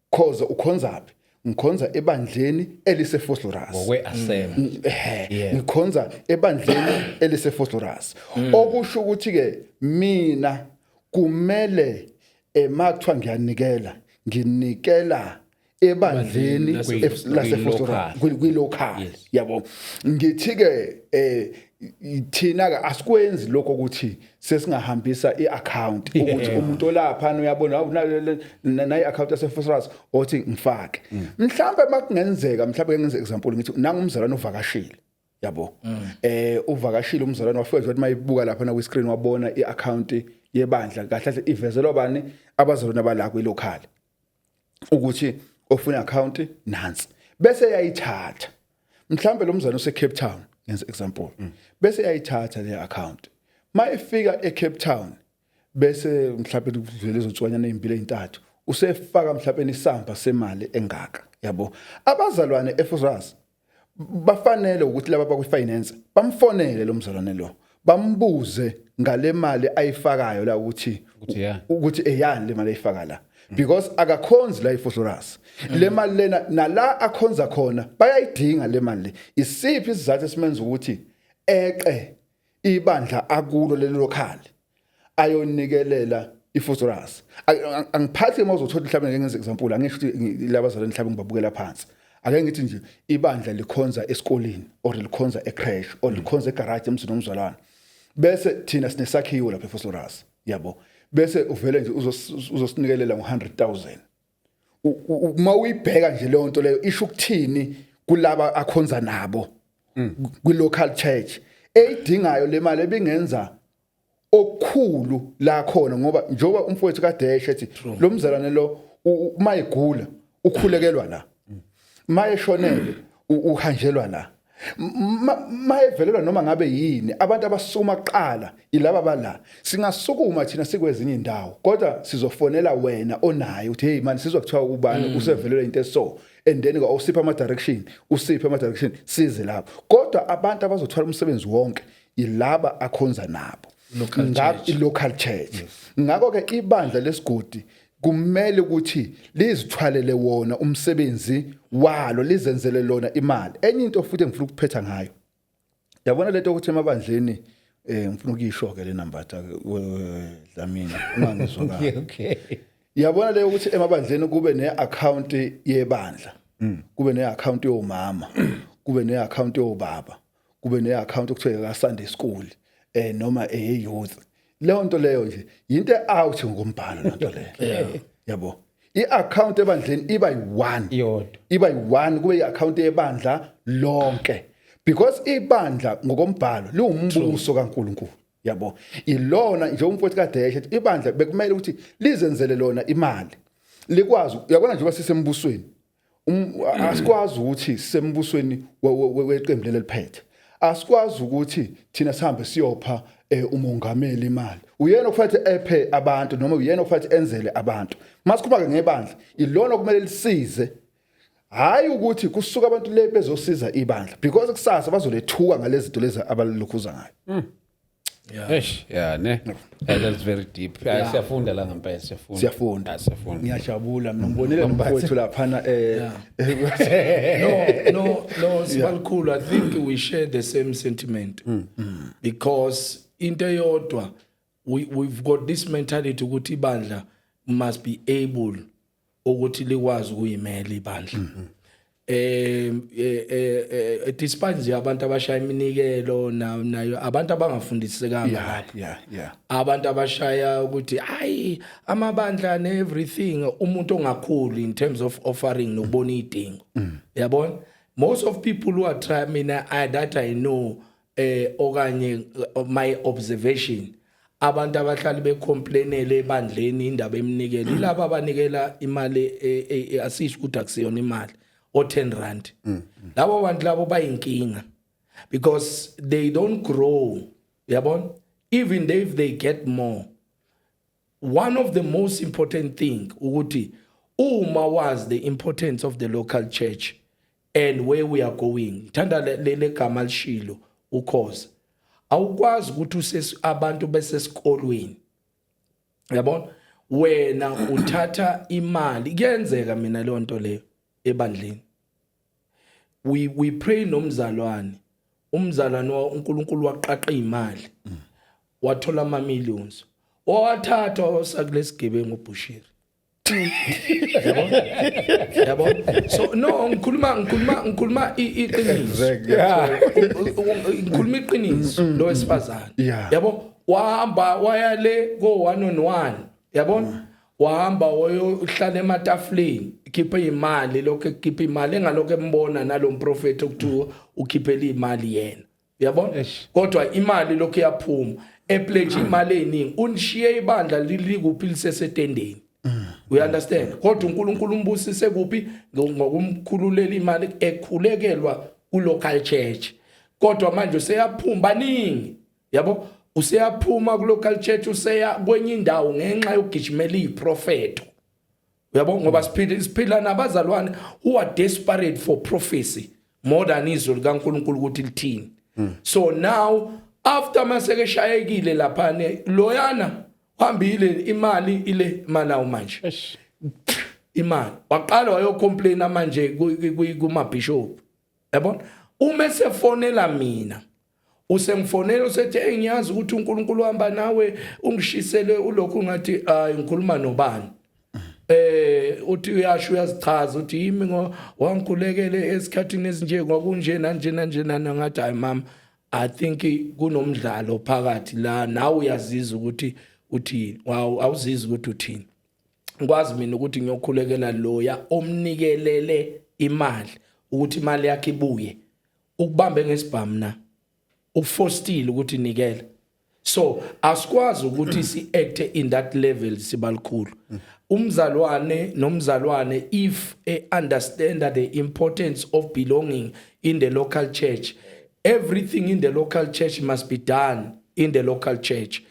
S3: khoza ukhonzapi ngikhonza ebandleni eliseFosloras
S1: ngokwe-assembly
S3: ngikhonza ebandleni eliseFosloras okusho ukuthi ke mina kumele emakuthiwa nginikela ebandleni laseFosloras kwi-local yabo ngithi ke thina ke asikwenzi lokho ukuthi sesingahambisa i-account ukuthi umuntu olapha uyabona na i-account yaseFosloras othi ngifake mhlambe makungenzeka mhlambe ngenze example ngithi nanga umzalwane uvakashile yabo uvakashile umzalwane wafika nje mayibuka lapha na ku screen wabona i-account yebandla kahle ivezelwa bani abazalwane abala kwi-local ukuthi ofuna account nansi bese yayithatha mhlambe lo mzalwane ose Cape Town ngenze example bese yayithatha le account mayifika eCape Town bese mhlawumbe kuvele izotswanyana ezimbili ezintathu usefaka mhlawumbe isamba semali engaka yabo abazalwane eFosloras bafanele ukuthi laba bakwi-finance bamfonele lo mzalwane lo bambuze ngale mali ayifakayo la ukuthi eyani le mali ayifaka la because akakhonzi la eFosloras le mali lena nala akhonza khona bayayidinga le mali isiphi isizathu esimenza ukuthi ibandla akulo le local ayonikelela iFosloras angiphathi mawuzothola mhlawumbe ngenze example angisho ukuthi labazalwane mhlawumbe ngibabukela phansi ake ngithi nje ibandla likhonza esikoleni or likhonza ecrash or likhonza egarage emzini nomzalwane bese thina sinesakhiwo lapha eFosloras yabo bese uvele nje uzosinikelela ngo100,000 uma uyibheka nje leyo nto leyo isho ukuthini kulaba akhonza nabo kwi-local church eyidingayo le mali ebingenza okukhulu la khona ngoba njoba umfowethu kadeshe ethi lo mzalwane lo uma egula ukhulekelwa la mayeshonele uhanjelwa la mayevelelwa noma ngabe yini abantu abasukuma kuqala ilaba bala singasukuma thina sikwezinye indawo kodwa sizofonela wena onayo uthi hey man sizokuthiwa ubani usevelelwa into eso and then usipha ama direction size lapho kodwa abantu abazothwala umsebenzi wonke ilaba akhonza nabo local church ngakho ke ibandla lesigodi kumele ukuthi lizithwalele wona umsebenzi walo lizenzele lona imali enye into futhi engifuna ukuphetha ngayo yabona lento ukuthi emabandleni ngifuna ukuyisho ke le number Dlamini ungangizwa kahle
S1: okay
S3: yabona le ukuthi emabandleni kube neaccount yebandla kube neaccount yomama kube neaccount yobaba kube neaccount okuthiwa ka Sunday school noma youth leyo nto leyo nje into out ngokombhalo lonto leyo yabo i-account ebandleni iba yi-1 kube i-account yebandla lonke because ibandla ngokombhalo liwumbuso kaNkuluNkulu yabo ilona nje umfowethu kadeshe ibandla bekumele ukuthi lizenzele lona imali likwazi uyabona nje basisembusweni asikwazi ukuthi sembusweni weqembu leliphethe asikwazi ukuthi thina sihambe siyopha umongameli imali uyena okufanele ephe abantu noma uyena okufanele enzele abantu masikhuluma ke ngebandla ilona kumele lisize hayi ukuthi kusuka abantu le bezosiza ibandla because kusasa bazolethuka ngalezi zinto lezi abalukhuza ngayo
S1: Yeah, ne. That's very deep. Siyafunda la ngempela
S3: siyafunda
S1: siyafunda.
S3: Ngiyajabula mina ngibonile nomfowethu lapha
S2: No, Sibalukhulu, I think we share the same sentiment. Because into eyodwa we've got this mentality ukuthi ibandla must be able ukuthi likwazi ukuyimela ibandla. Despite nje abantu abashaya iminikelo nayo abantu abangafundisekanga abantu abashaya ukuthi hayi amabandla ne everything umuntu ongakhulu in terms of offering nokubona idingo yabona most of people who are trying mina that I know okanye my observation abantu abahlali becomplainele ebandleni indaba eminikelo ilabo abanikela imali asisho ukuthi akusiyona imali or 10 rand. Labo bantu labo bayinkinga because they don't grow. Yabon? Even if they get more. One of the most important thing ukuthi uma was the importance of the local church and where we are going. Thanda lele gama lishilo ukhoza. Awukwazi ukuthi abantu besesikolweni. Yabon? Wena uthatha imali kuyenzeka mina leyo nto leyo ebandleni. We pray nomzalwane umzalwane uNkulunkulu waqaqa imali wathola ama millions wathatha wasakulesigebengu uBushiri yabo so no ngikhuluma iqiniso ngikhuluma iqiniso lo wesifazane yabo wahamba wayale go 1-on-1 yabo wahamba wayohlala ematafuleni khipha imali lokho khipha imali engalokho embona nalomprofeti ukuthi ukhiphela imali yena uyabona kodwa imali lokho yaphuma epledge imali eningi unishiye ibandla lilikuphi lisesetendeni we understand kodwa uNkulunkulu umbusise kuphi ngokumkhululela imali ekhulekelwa ku local church kodwa manje seyaphuma baningi yabo useyaphuma ku local church useya kwenye indawo ngenxa yokugijimela iprofeto uyabona ngoba siphila nabazalwane who are desperate for prophecy more than izwi likaNkulunkulu ukuthi lithini so now after maseke shayekile lapha loyana uhambile imali ile malawo manje imali waqala wayocomplaina manje kuma bishop yabona uma sefonela mina usengifonela usethi ngiyazi ukuthi uNkulunkulu uhamba nawe ungishisele ulokhu ngathi ngikhuluma nobani uthi uyasho uyazichaza uthi yimi wangikhulekele esikhathini esinje kwakunje nanje ngathi hayi mama I think kunomdlalo phakathi la nawe uyazizwa ukuthi uthini awuzizwa ukuthi uthini ngikwazi mina ukuthi ngiyokhulekela loya omnikelele imali ukuthi imali yakhe ibuye ukubambe ngesibhamu na ukufostile ukuthi nikele so asikwazi ukuthi si act in that level sibalukhulu umzalwane nomzalwane if understand the importance of belonging in the local church everything in the local church must be done in the local church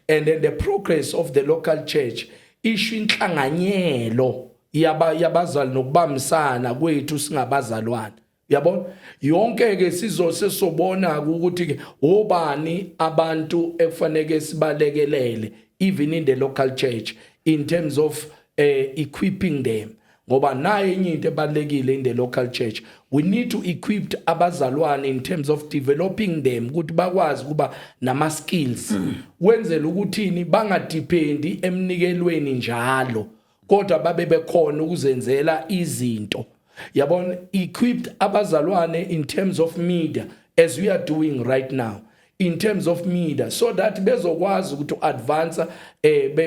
S2: and then the progress of the local church isho inhlanganyelo yabazali nokubambisana kwethu singabazalwane yabona yonke ke sizosobona ukuthi ke obani abantu ekufanele sibalekelele even in the local church in terms of equipping them ngoba nayo enye into ebalekile in the local church we need to equip abazalwane in terms of developing them ukuthi bakwazi kuba nama skills wenzela ukuthini bangadependi emnikelweni njalo kodwa babe bekhona ukuzenzela izinto yabona equipped abazalwane in terms of media as we are doing right now in terms of media so that bezokwazi ukuthi advance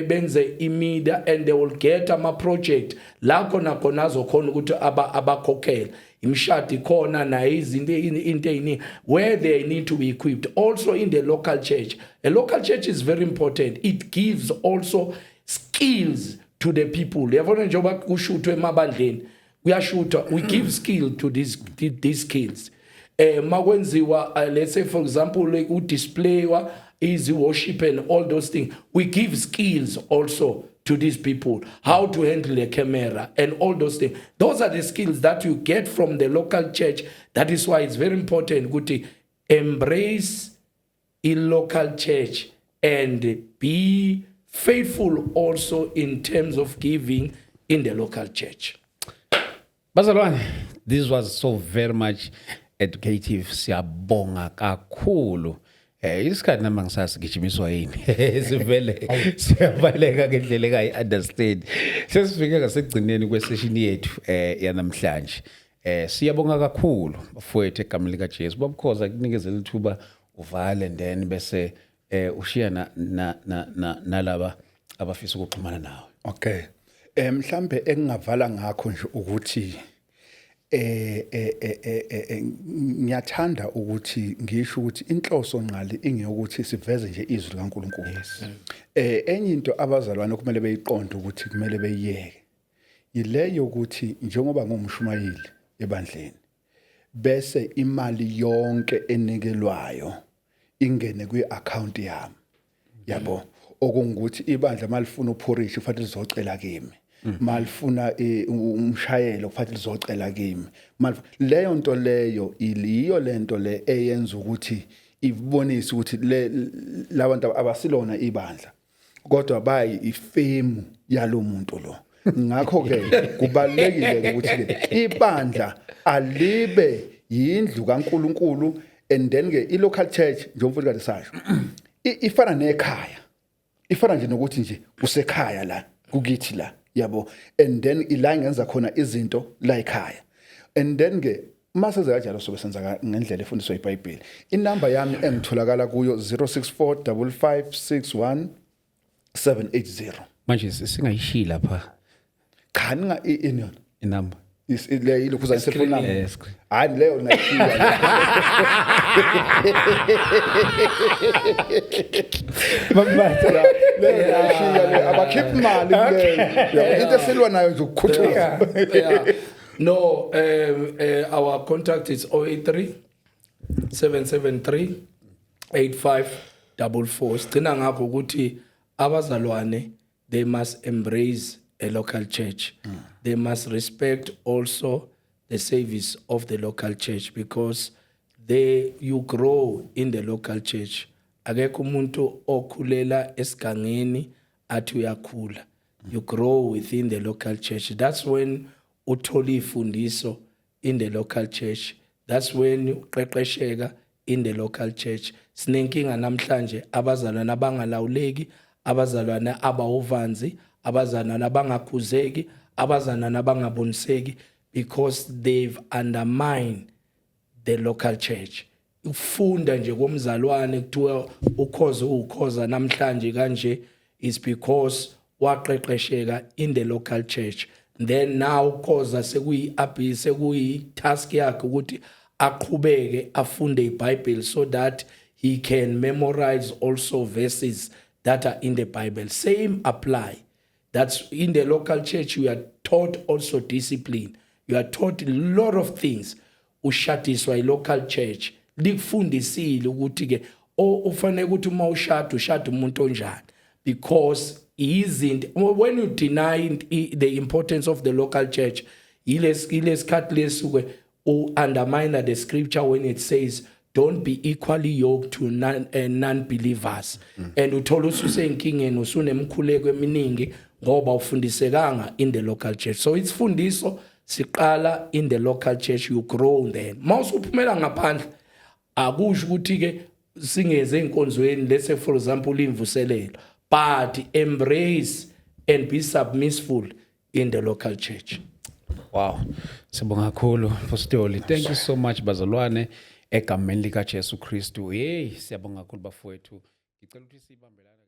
S2: benze imedia and they will get ama project la khona azokhona ukuthi abakhokhela imshadi khona na izinto into eziningi where they need to be equipped also in the local church. A local church is very important. It gives also skills to the people. Yabona njengoba kushuthwe emabandleni uyashuta, we give skill to these skills. Makwenziwa, let's say for example, like display is worship and all those things. We give skills also to these people, how to handle a camera and all those things. Those are the skills that you get from the local church. That is why it's very important to embrace a local church and be faithful also in terms of giving in the local church.
S1: Bazalwane, this was so very much educative. Siyabonga kakhulu. Isikhathi nami ngisazi gijimiswa yini. Sivele siyabaleka ngendlela engayi understand. Sesifike ngasekugcineni kwesession yethu yanamhlanje. Siyabonga kakhulu bafowethu egameni lika Jesu. Babukhoza kunikezela ithuba uvale and then bese ushiya nalaba abafisa ukuxhumana nawe.
S3: Okay. Mhlambe engingavala ngakho nje ukuthi ngiyathanda ukuthi ngisho ukuthi inhloso nqali ingeyokuthi siveze nje izwi likaNkulunkulu. Enye into abazalwane kumele beyiqonde ukuthi kumele beyiyeke yileyo ukuthi njengoba ngumshumayeli ebandleni bese imali yonke enikelwayo ingene kwi-account yami, yabo, okungukuthi ibandla malifuna uphorishi kufanele lizocela kimi, malifuna umshayelo kufanele lizocela kimi, leyo nto leyo iliyo lento le eyenza ukuthi ibonise ukuthi labantu abasilona ibandla kodwa bayi ifemu yalomuntu lo. Ngakho ke kubalekile ukuthi ke ibandla alibe yindlu kaNkuluNkulu and then ke i-local church njengomfundisi kade sasho ifana nekhaya, ifana nje nokuthi nje usekhaya la kukithi la, yabo, and then ila ngenza khona izinto la ekhaya, and then ke mase kanjalo sobe senza ngendlela efundiswa iBhayibheli. Inamba yami engitholakala kuyo 0645561780.
S1: Manje singayishila lapha.
S3: Khani nga inona
S1: Inamba.
S3: Ile ilokuza iselfoni nami. Hayi leyo nayishiya. Mabasa leyo nayishiya abakhipha imali leyo. Into esilwa nayo nje ukukhuthuza.
S2: No, our contact is 083 773 8544. Sigcina ngapho ukuthi abazalwane they must embrace a local church. They must respect also the service of the local church because you grow in the local church. Akekho umuntu okhulela esigangeni athi uyakhula. You grow within the local church. That's when uthola ifundiso in the local church. That's when uqeqesheka in the local church. Sinenkinga namhlanje abazalwane abangalawuleki, abazalwane abawuvanzi, abazalwane abangakhuzeki, abazalwane abangaboniseki because they've undermined the local church. Ufunda nje komzalwane kuthiwa ukhoza namhlanje kanje is because waqeqesheka in the local church. Then now ukhoza sekuyi task yakhe ukuthi aqhubeke afunde iBhayibheli so that he can memorize also verses that are in the Bible. Same apply. That's in the local church you are taught also discipline. You are taught a lot of things. Ushatiswa local church likufundisile ukuthi ke ufanele ukuthi uma ushada umuntu onjani because when you deny the importance of the local church ilesikhathi lesuke undermine the scripture when it says don't be equally yoked to non-believers. And uthola ususenkingeni usunemkhuleko eminingi ngoba ufundisekanga in the local church. So it's fundiso siqala in the local church, you grow then. Mawusuphumela ngaphandle akusho ukuthi ke singeze enkonzweni, let's say for example imvuselelo, but embrace and be submissive in the local church.
S1: Wow. Sibonga kakhulu Apostoli. Thank you so much bazalwane egameni lika Jesu Kristu. Hey, siyabonga kakhulu bafowethu. Ngicela ukuthi sibambelane